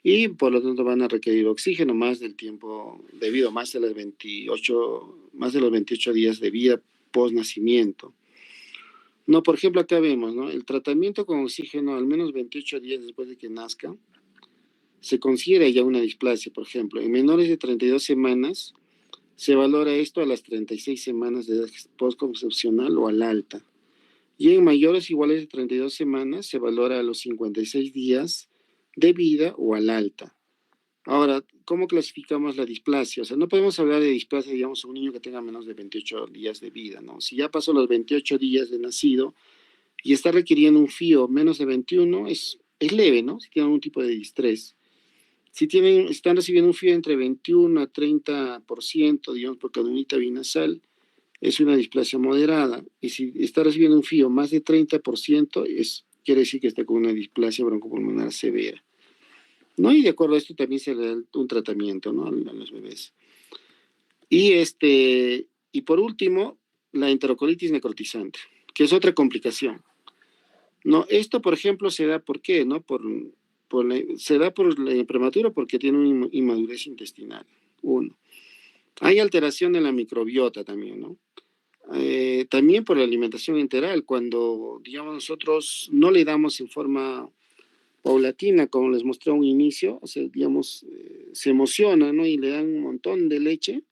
Y por lo tanto van a requerir oxígeno más del tiempo debido, más de los 28 días de vida post-nacimiento. No, por ejemplo, acá vemos, ¿no? El tratamiento con oxígeno al menos 28 días después de que nazca se considera ya una displasia, por ejemplo. En menores de 32 semanas se valora esto a las 36 semanas de edad postconcepcional o al alta. Y en mayores iguales de 32 semanas se valora a los 56 días de vida o al alta. Ahora, ¿cómo clasificamos la displasia? O sea, no podemos hablar de displasia, digamos, a un niño que tenga menos de 28 días de vida, ¿no? Si ya pasó los 28 días de nacido y está requiriendo un FIO menos de 21, es leve, ¿no? Si tiene algún tipo de distrés. Si están recibiendo un FIO entre 21 a 30%, digamos, por cadenita binasal, es una displasia moderada. Y si está recibiendo un FIO más de 30%, quiere decir que está con una displasia broncopulmonar severa. ¿No? Y de acuerdo a esto también se le da un tratamiento, ¿no? A los bebés. Y por último, la enterocolitis necrotizante, que es otra complicación. No, esto, por ejemplo, se da ¿por qué? ¿No? Se da por la prematuro porque tiene una inmadurez intestinal. Uno. Hay alteración en la microbiota también, ¿no? También por la alimentación enteral, cuando, digamos, nosotros no le damos en forma paulatina, como les mostré a un inicio, o sea, digamos, se emociona, ¿no? Y le dan un montón de leche,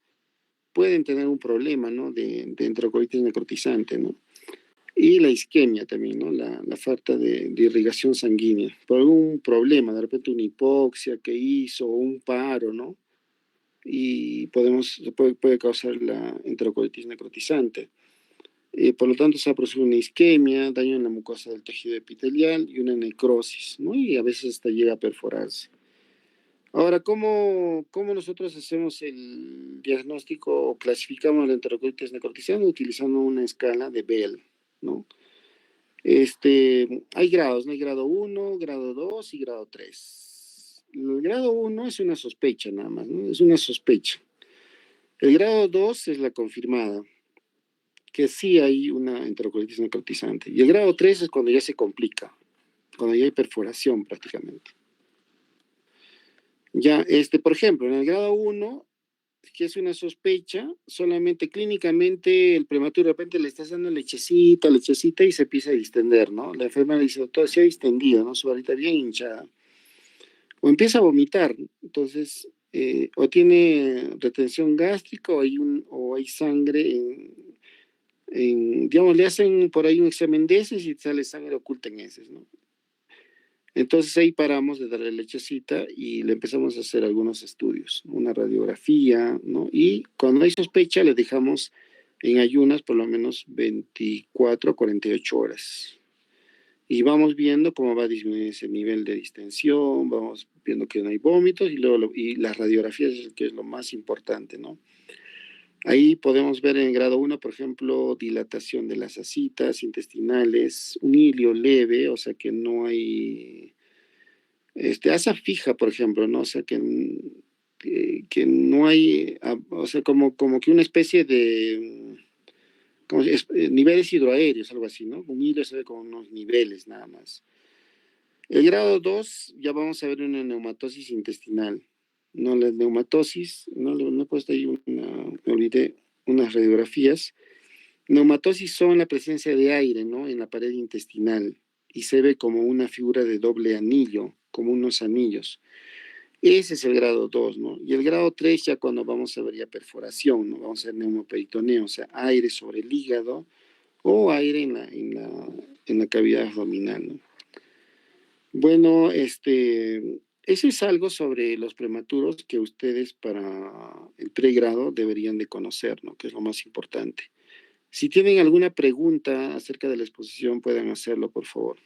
pueden tener un problema, ¿no? De enterocolitis necrotizante, ¿no? Y la isquemia también, ¿no? La falta de irrigación sanguínea, por algún problema, de repente una hipoxia que hizo, o un paro, ¿no? Y puede causar la enterocolitis necrotizante. Por lo tanto, se ha producido una isquemia, daño en la mucosa del tejido epitelial y una necrosis, ¿no? Y a veces hasta llega a perforarse. Ahora, ¿cómo nosotros hacemos el diagnóstico o clasificamos la enterocolitis necrotizante? Utilizando una escala de Bell, ¿no? Hay grados, ¿no? Hay grado 1, grado 2 y grado 3. El grado 1 es una sospecha nada más, ¿no? Es una sospecha. El grado 2 es la confirmada, que sí hay una enterocolitis necrotizante. Y el grado 3 es cuando ya se complica, cuando ya hay perforación prácticamente. Ya, por ejemplo, en el grado 1, que es una sospecha, solamente clínicamente el prematuro de repente le estás dando lechecita y se empieza a distender, ¿no? La enfermera dice, doctor, se ha distendido, ¿no? Su varita bien hinchada. O empieza a vomitar, entonces, o tiene retención gástrica o hay sangre digamos, le hacen por ahí un examen de heces y sale sangre oculta en heces, ¿no? Entonces ahí paramos de darle lechecita y le empezamos a hacer algunos estudios, una radiografía, ¿no? Y cuando hay sospecha le dejamos en ayunas por lo menos 24 a 48 horas. Y vamos viendo cómo va a disminuir ese nivel de distensión, vamos viendo que no hay vómitos y las radiografías, que es lo más importante, ¿no? Ahí podemos ver en grado 1, por ejemplo, dilatación de las asitas intestinales, un hilio leve, o sea que no hay, asa fija, por ejemplo, ¿no? O sea que no hay, o sea, como que una especie de, niveles hidroaéreos, algo así, ¿no? Un hilo se ve con unos niveles nada más. El grado 2, ya vamos a ver una neumatosis intestinal. No, la neumatosis, no he puesto ahí me olvidé, unas radiografías. Neumatosis son la presencia de aire, ¿no? En la pared intestinal y se ve como una figura de doble anillo, como unos anillos. Ese es el grado 2, ¿no? Y el grado 3 ya cuando vamos a ver ya perforación, ¿no? Vamos a ver neumoperitoneo, o sea, aire sobre el hígado o aire en la cavidad abdominal, ¿no? Bueno, eso es algo sobre los prematuros que ustedes para el pregrado deberían de conocer, ¿no? Que es lo más importante. Si tienen alguna pregunta acerca de la exposición, pueden hacerlo, por favor.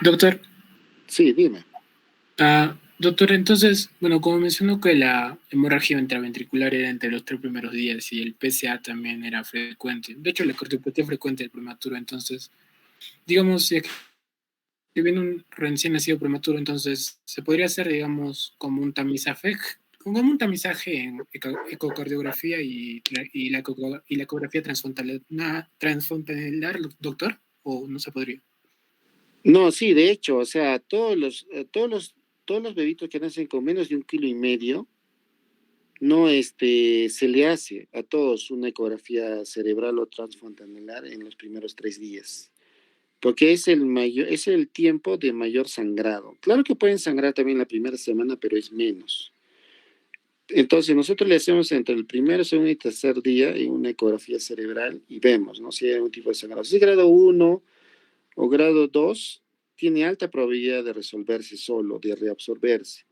Doctor. Sí, dime. Doctor, entonces, bueno, como mencionó que la hemorragia intraventricular era entre los 3 primeros días y el PSA también era frecuente. De hecho, la cardiopatía frecuente del prematuro, entonces, digamos, si viene un recién nacido prematuro, entonces, se podría hacer, digamos, como un tamizaje en ecocardiografía y la ecografía transfrontalar, doctor, o no se podría. No, sí, de hecho, o sea, todos los bebitos que nacen con menos de 1,5 kilos, no, se le hace a todos una ecografía cerebral o transfontanelar en los primeros 3 días, porque es el tiempo de mayor sangrado. Claro que pueden sangrar también la primera semana, pero es menos. Entonces, nosotros le hacemos entre el primero, segundo y tercer día en una ecografía cerebral y vemos, ¿no? Si hay algún tipo de sangrado. Si es grado 1 o grado 2, tiene alta probabilidad de resolverse solo, de reabsorberse.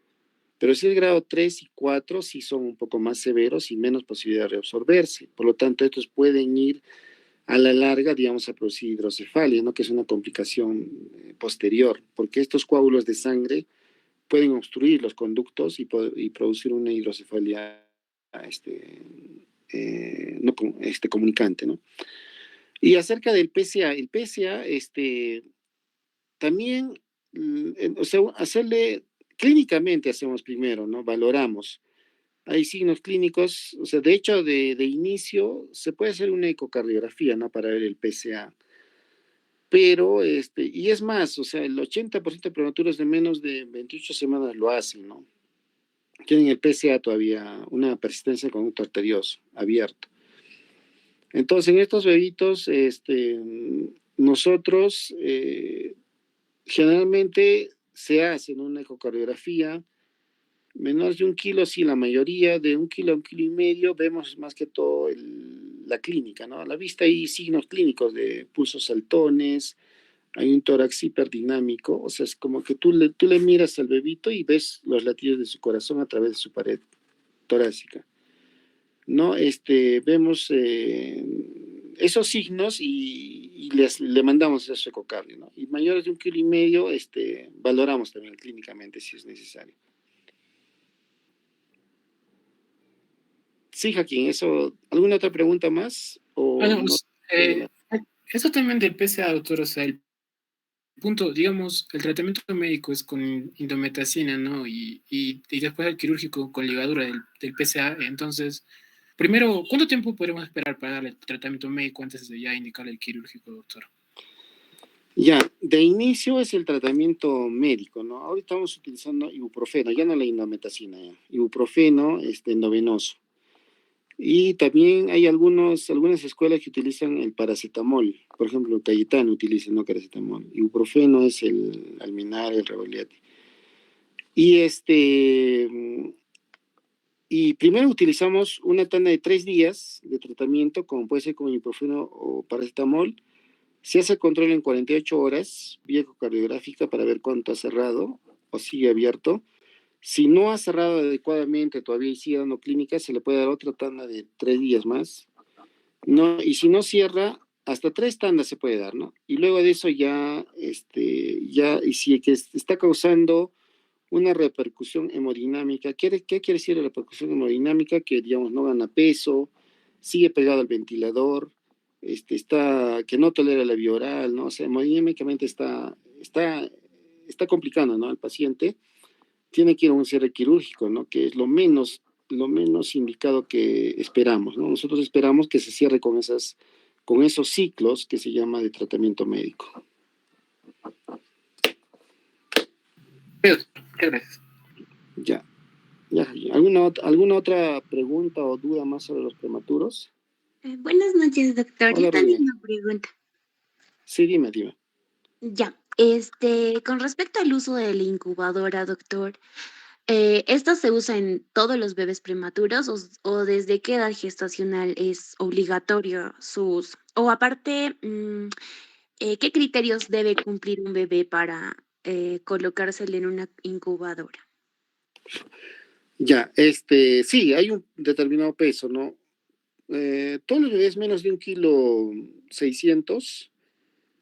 Pero si es grado 3 y 4, sí son un poco más severos y menos posibilidad de reabsorberse. Por lo tanto, estos pueden ir a la larga, digamos, a producir hidrocefalia, ¿no? Que es una complicación posterior, porque estos coágulos de sangre pueden obstruir los conductos y producir una hidrocefalia no, comunicante, ¿no? Y acerca del PSA, el PSA, también, o sea, hacerle, clínicamente hacemos primero, ¿no? Valoramos. Hay signos clínicos, o sea, de hecho, de inicio se puede hacer una ecocardiografía, ¿no? Para ver el PSA. Pero, y es más, o sea, el 80% de prematuros de menos de 28 semanas lo hacen, ¿no? Tienen el PSA todavía, una persistencia de conducto arterioso abierto. Entonces, en estos bebitos, nosotros generalmente se hace una ecocardiografía, menores de 1 kilo, sí, la mayoría, de 1 kilo a 1 kilo y medio, vemos más que todo la clínica, ¿no? A la vista hay signos clínicos de pulsos saltones, hay un tórax hiperdinámico, o sea, es como que tú le miras al bebito y ves los latidos de su corazón a través de su pared torácica, ¿no? Vemos esos signos y le mandamos a su ecocardio, ¿no? Y mayores de 1 kilo y medio, valoramos también clínicamente si es necesario. Sí, Joaquín, eso, ¿alguna otra pregunta más? ¿O Bueno, no? Adelante. eso también del PSA, doctor, o sea, el punto, digamos, el tratamiento médico es con indometacina, ¿no? Y después el quirúrgico con ligadura del PSA. Entonces, primero, ¿cuánto tiempo podemos esperar para darle el tratamiento médico antes de ya indicarle el quirúrgico, doctor? Ya, de inicio es el tratamiento médico, ¿no? Ahorita estamos utilizando ibuprofeno, ya no la indometacina, ya. Ibuprofeno, endovenoso. Y también hay algunas escuelas que utilizan el paracetamol. Por ejemplo, Cayetano utiliza no paracetamol. Ibuprofeno es el Alminar, el Revalide. Y y primero utilizamos una tanda de 3 días de tratamiento, como puede ser con ibuprofeno o paracetamol. Se hace control en 48 horas, vía ecocardiográfica, para ver cuánto ha cerrado o sigue abierto. Si no ha cerrado adecuadamente todavía y sigue dando clínica, se le puede dar otra tanda de 3 días más. No, y si no cierra, hasta 3 tandas se puede dar, ¿no? Y luego de eso y si que está causando una repercusión hemodinámica, ¿qué quiere decir la repercusión hemodinámica? Que, digamos, no gana peso, sigue pegado al ventilador, que no tolera la vía oral, ¿no? O sea, hemodinámicamente está complicando, ¿no? Al paciente tiene que ir a un cierre quirúrgico, ¿no? Que es lo menos indicado que esperamos, ¿no? Nosotros esperamos que se cierre con esos ciclos que se llama de tratamiento médico. Muchas gracias. Ya, ya. ¿Alguna otra pregunta o duda más sobre los prematuros? Buenas noches, doctor. Yo Hola, también René. una pregunta. Sí, dime. Ya, con respecto al uso de la incubadora, doctor, ¿esta se usa en todos los bebés prematuros o desde qué edad gestacional es obligatorio su uso? O aparte, ¿qué criterios debe cumplir un bebé para colocársele en una incubadora? Ya, sí, hay un determinado peso, ¿no? Todos los bebés menos de 1,6 kg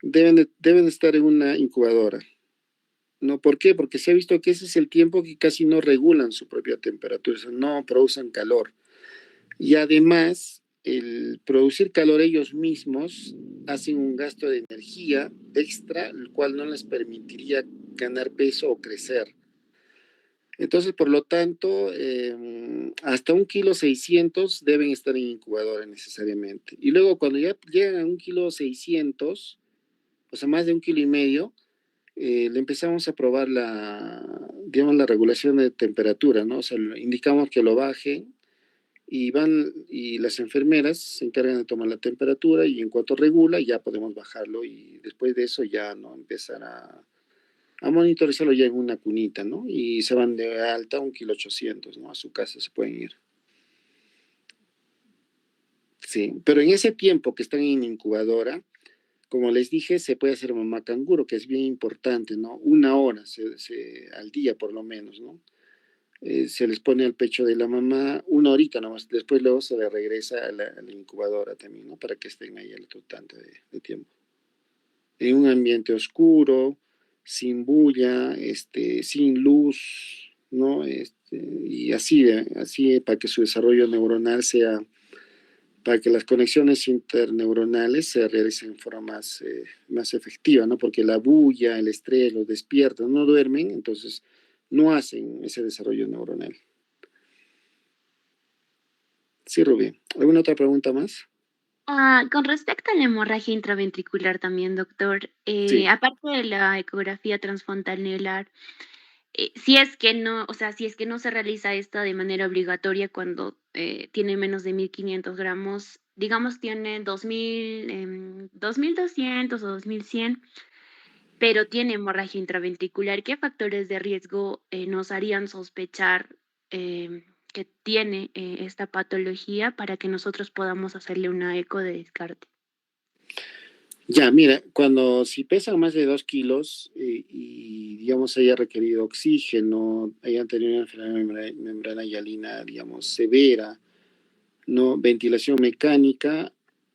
deben estar en una incubadora. ¿No? ¿Por qué? Porque se ha visto que ese es el tiempo que casi no regulan su propia temperatura, o sea, no producen calor. Y además, el producir calor ellos mismos hacen un gasto de energía extra, el cual no les permitiría ganar peso o crecer. Entonces, por lo tanto, hasta 1,6 kg deben estar en incubadora necesariamente. Y luego, cuando ya llegan a 1,6 kg, o sea, más de 1,5 kg, le empezamos a probar digamos, la regulación de temperatura, ¿no? O sea, indicamos que lo baje y las enfermeras se encargan de tomar la temperatura y en cuanto regula ya podemos bajarlo y después de eso ya no empezar a monitorizarlo ya en una cunita, ¿no? Y se van de alta a 1,800 kilo, ¿no? A su casa se pueden ir. Sí, pero en ese tiempo que están en incubadora, como les dije, se puede hacer mamá canguro, que es bien importante, ¿no? 1 hora al día por lo menos, ¿no? Se les pone al pecho de la mamá 1 horita nomás, después luego se le regresa a la incubadora también, ¿no? Para que estén ahí el otro tanto de tiempo. En un ambiente oscuro, sin bulla, sin luz, ¿no? Y así para que su desarrollo neuronal sea, para que las conexiones interneuronales se realicen en forma más efectiva, ¿no? Porque la bulla, el estrés, los despiertan, no duermen, entonces no hacen ese desarrollo neuronal. Sí, Rubí. ¿Alguna otra pregunta más? Con respecto a la hemorragia intraventricular también, doctor, Sí. aparte de la ecografía transfontanelar, si es que no, o sea, si es que no se realiza esta de manera obligatoria cuando tiene menos de 1.500 gramos, digamos tiene 2.200 o 2.100, pero tiene hemorragia intraventricular, ¿qué factores de riesgo nos harían sospechar que tiene esta patología para que nosotros podamos hacerle una eco de descarte? Ya, mira, si pesan más de 2 kilos y, digamos, haya requerido oxígeno, hayan tenido una enfermedad membrana hialina, digamos, severa, ¿no? Ventilación mecánica,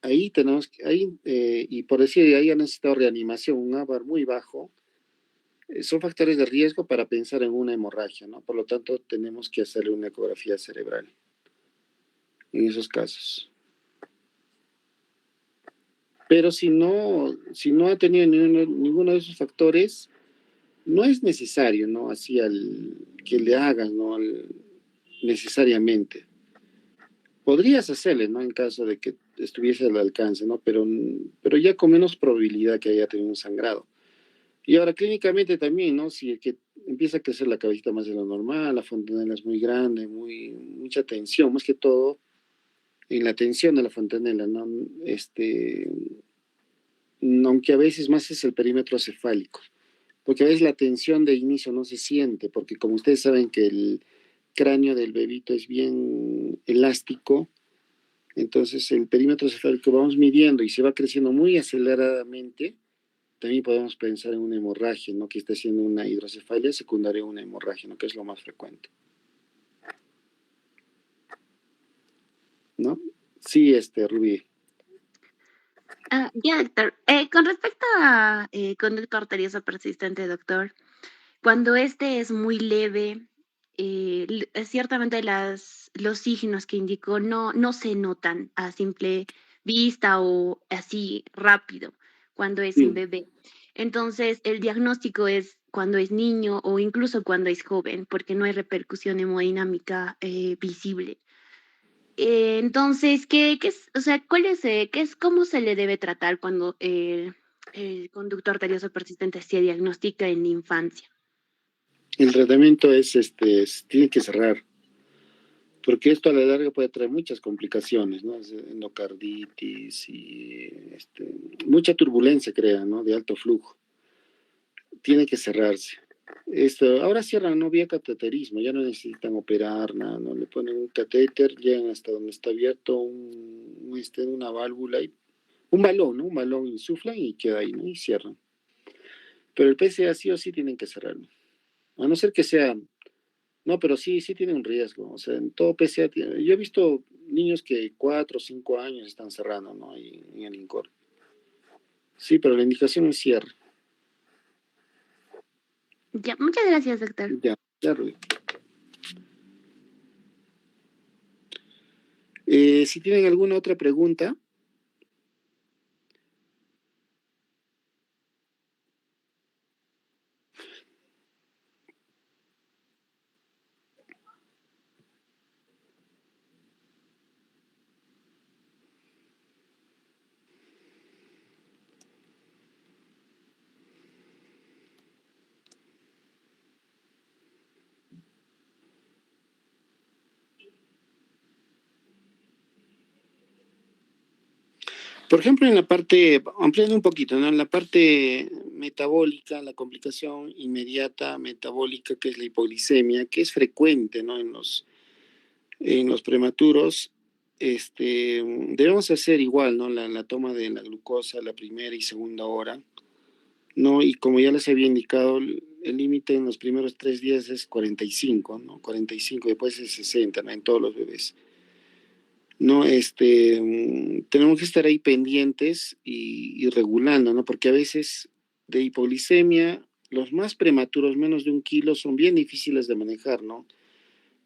y por decir, ahí ha necesitado reanimación, un ABAR muy bajo, son factores de riesgo para pensar en una hemorragia, ¿no? Por lo tanto, tenemos que hacerle una ecografía cerebral en esos casos. Pero si no ha tenido ninguno de esos factores, no es necesario, ¿no? Así que le hagan, ¿no? Necesariamente. Podrías hacerle, ¿no? En caso de que estuviese al alcance, ¿no? Pero ya con menos probabilidad que haya tenido un sangrado. Y ahora clínicamente también, ¿no? Si es que empieza a crecer la cabecita más de lo normal, la fontanela es muy grande, mucha tensión, más que todo en la tensión de la fontanela, ¿no? Aunque a veces más es el perímetro cefálico, porque a veces la tensión de inicio no se siente, porque como ustedes saben que el cráneo del bebito es bien elástico, entonces el perímetro cefálico vamos midiendo y se va creciendo muy aceleradamente, también podemos pensar en una hemorragia, ¿no? Que está siendo una hidrocefalia secundaria a una hemorragia, ¿no? Que es lo más frecuente, ¿no? Sí, Rubí. Ya, doctor. Con respecto a conducto arterioso persistente, doctor, cuando este es muy leve, ciertamente los signos que indicó no se notan a simple vista o así rápido cuando es un Sí. bebé. Entonces, el diagnóstico es cuando es niño o incluso cuando es joven, porque no hay repercusión hemodinámica visible. Entonces, ¿qué es, o sea, cómo se le debe tratar cuando el conducto arterioso persistente se diagnostica en la infancia? El tratamiento tiene que cerrar, porque esto a la larga puede traer muchas complicaciones, ¿no? Endocarditis y mucha turbulencia, crea, ¿no? De alto flujo. Tiene que cerrarse. Ahora cierran, no vía cateterismo, ya no necesitan operar, nada, ¿no? Le ponen un catéter, llegan hasta donde está abierto una válvula y un balón, ¿no? Un balón insuflan y queda ahí, ¿no? Y cierran. Pero el PCA sí o sí tienen que cerrarlo. A no ser que sea. No, pero sí tiene un riesgo. O sea, en todo PCA tiene. Yo he visto niños que 4 o 5 años están cerrando, ¿no? Ahí en el INCOR. Sí, pero la indicación es cierre. Ya, muchas gracias, doctor. Ya, ya, Rudy. Si tienen alguna otra pregunta. Por ejemplo, en la parte, ampliando un poquito, ¿no? En la parte metabólica, la complicación inmediata metabólica, que es la hipoglicemia, que es frecuente, ¿no? En los prematuros, debemos hacer igual, ¿no? La toma de la glucosa la primera y segunda hora, ¿no? Y como ya les había indicado, el límite en los primeros 3 días es 45, ¿no? 45, después es 60, ¿no? En todos los bebés. No, tenemos que estar ahí pendientes y regulando, ¿no? Porque a veces de hipoglicemia, los más prematuros, menos de 1 kilo, son bien difíciles de manejar, ¿no?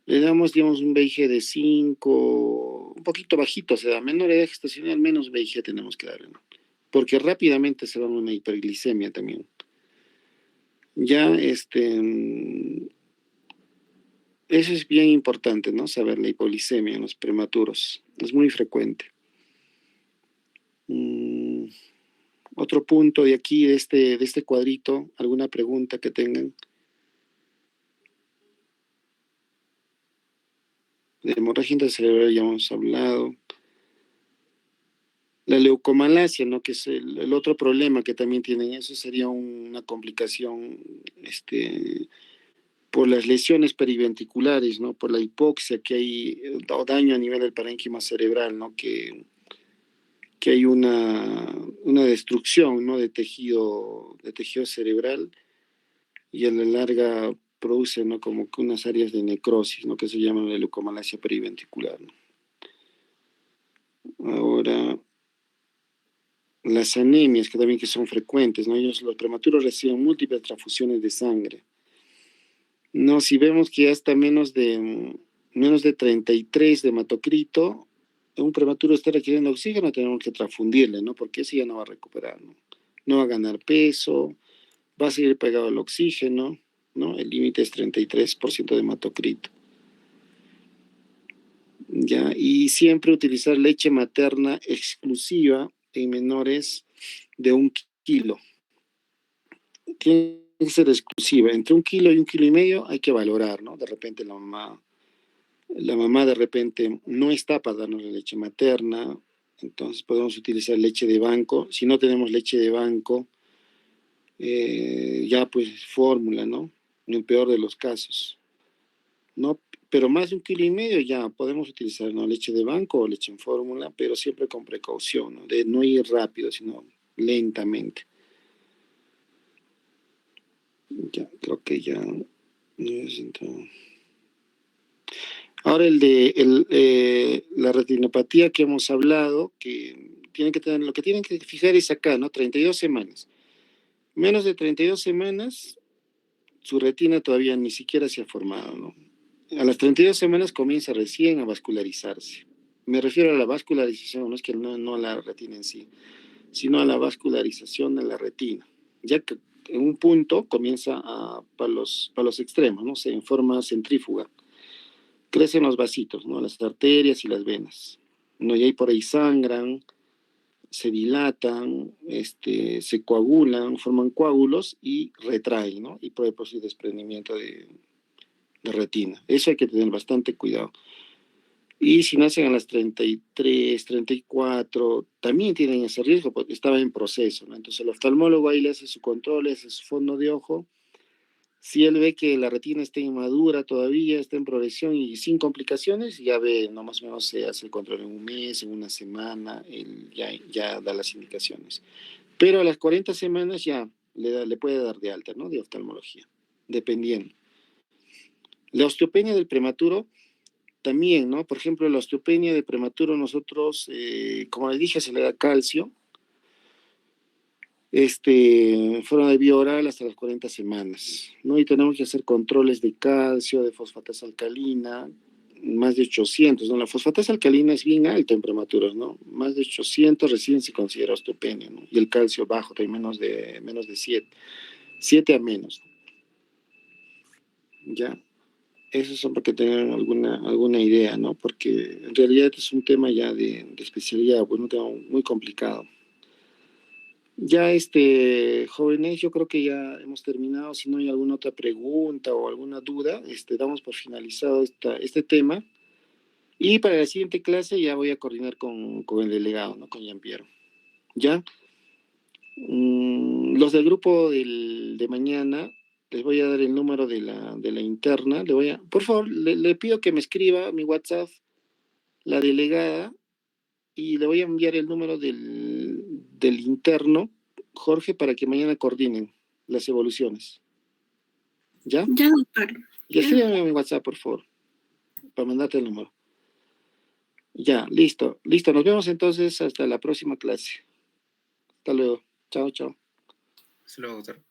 Le damos, digamos, un VIG de 5, un poquito bajito, o sea, a menor edad gestacional, menos VIG tenemos que darle, ¿no? Porque rápidamente se va a una hiperglicemia también. Ya, eso es bien importante, ¿no? Saber la hipoglicemia en los prematuros. Es muy frecuente. Otro punto de aquí, de este cuadrito, alguna pregunta que tengan. De hemorragia intracerebral ya hemos hablado. La leucomalacia, ¿no? Que es el otro problema que también tienen. Eso sería una complicación, por las lesiones periventriculares, ¿no? Por la hipoxia que hay, o daño a nivel del parénquima cerebral, ¿no? Que hay una destrucción, ¿no? De tejido cerebral, y a la larga produce, ¿no? Como que unas áreas de necrosis, ¿no? Que se llaman la leucomalacia periventricular, ¿no? Ahora, las anemias, que también que son frecuentes, ¿no? Los prematuros reciben múltiples transfusiones de sangre. No, si vemos que ya está menos de 33 de hematocrito, un prematuro está requiriendo oxígeno, tenemos que transfundirle, ¿no? Porque ese ya no va a recuperar, ¿no? No va a ganar peso, va a seguir pegado al oxígeno, ¿no? El límite es 33% de hematocrito. ¿Ya? Y siempre utilizar leche materna exclusiva en menores de 1 kilo. Tiene que ser exclusiva. Entre 1 kilo y 1,5 kilos hay que valorar, ¿no? De repente la mamá de repente no está para darnos la leche materna, entonces podemos utilizar leche de banco. Si no tenemos leche de banco, ya pues fórmula, ¿no? En el peor de los casos, ¿no? Pero más de 1,5 kilos ya podemos utilizar, ¿no? Leche de banco o leche en fórmula, pero siempre con precaución, ¿no? De no ir rápido, sino lentamente. Ya, creo que ya. Ahora la retinopatía que hemos hablado, que tienen que tener, lo que tienen que fijar es acá, ¿no? 32 semanas. Menos de 32 semanas, su retina todavía ni siquiera se ha formado, ¿no? A las 32 semanas comienza recién a vascularizarse. Me refiero a la vascularización, no es que no a la retina en sí, sino a la vascularización de la retina. Ya que en un punto comienza para los extremos, ¿no? En forma centrífuga. Crecen los vasitos, ¿no? Las arterias y las venas, ¿no? Y ahí por ahí sangran, se dilatan, se coagulan, forman coágulos y retraen, ¿no? Y puede producir desprendimiento de retina. Eso hay que tener bastante cuidado. Y si nacen a las 33, 34, también tienen ese riesgo porque estaba en proceso, ¿no? Entonces el oftalmólogo ahí le hace su control, le hace su fondo de ojo. Si él ve que la retina está inmadura todavía, está en progresión y sin complicaciones, ya ve, no más o menos se hace el control en un mes, en una semana, él ya da las indicaciones. Pero a las 40 semanas ya le puede dar de alta, ¿no? De oftalmología, dependiendo. La osteopenia del prematuro también, ¿no? Por ejemplo, la osteopenia de prematuro nosotros, como les dije, se le da calcio, forma de vía oral hasta las 40 semanas, ¿no? Y tenemos que hacer controles de calcio, de fosfatasa alcalina, más de 800, ¿no? La fosfatasa alcalina es bien alta en prematuros, ¿no? Más de 800 recién se considera osteopenia, ¿no? Y el calcio bajo, también menos de 7 a menos, ¿ya? Esos son para que tengan alguna idea, ¿no? Porque en realidad es un tema ya de especialidad, pues un tema muy complicado. Ya, jóvenes, yo creo que ya hemos terminado. Si no hay alguna otra pregunta o alguna duda, damos por finalizado este tema. Y para la siguiente clase ya voy a coordinar con el delegado, ¿no? Con Jean-Pierre. ¿ya? Los del grupo de mañana, les voy a dar el número de la interna. Por favor, le pido que me escriba mi WhatsApp, la delegada, y le voy a enviar el número del interno, Jorge, para que mañana coordinen las evoluciones. ¿Ya? Ya, doctor. Y escríbeme a mi WhatsApp, por favor, para mandarte el número. Ya, listo. Listo, nos vemos entonces hasta la próxima clase. Hasta luego. Chao, chao. Hasta luego, doctor.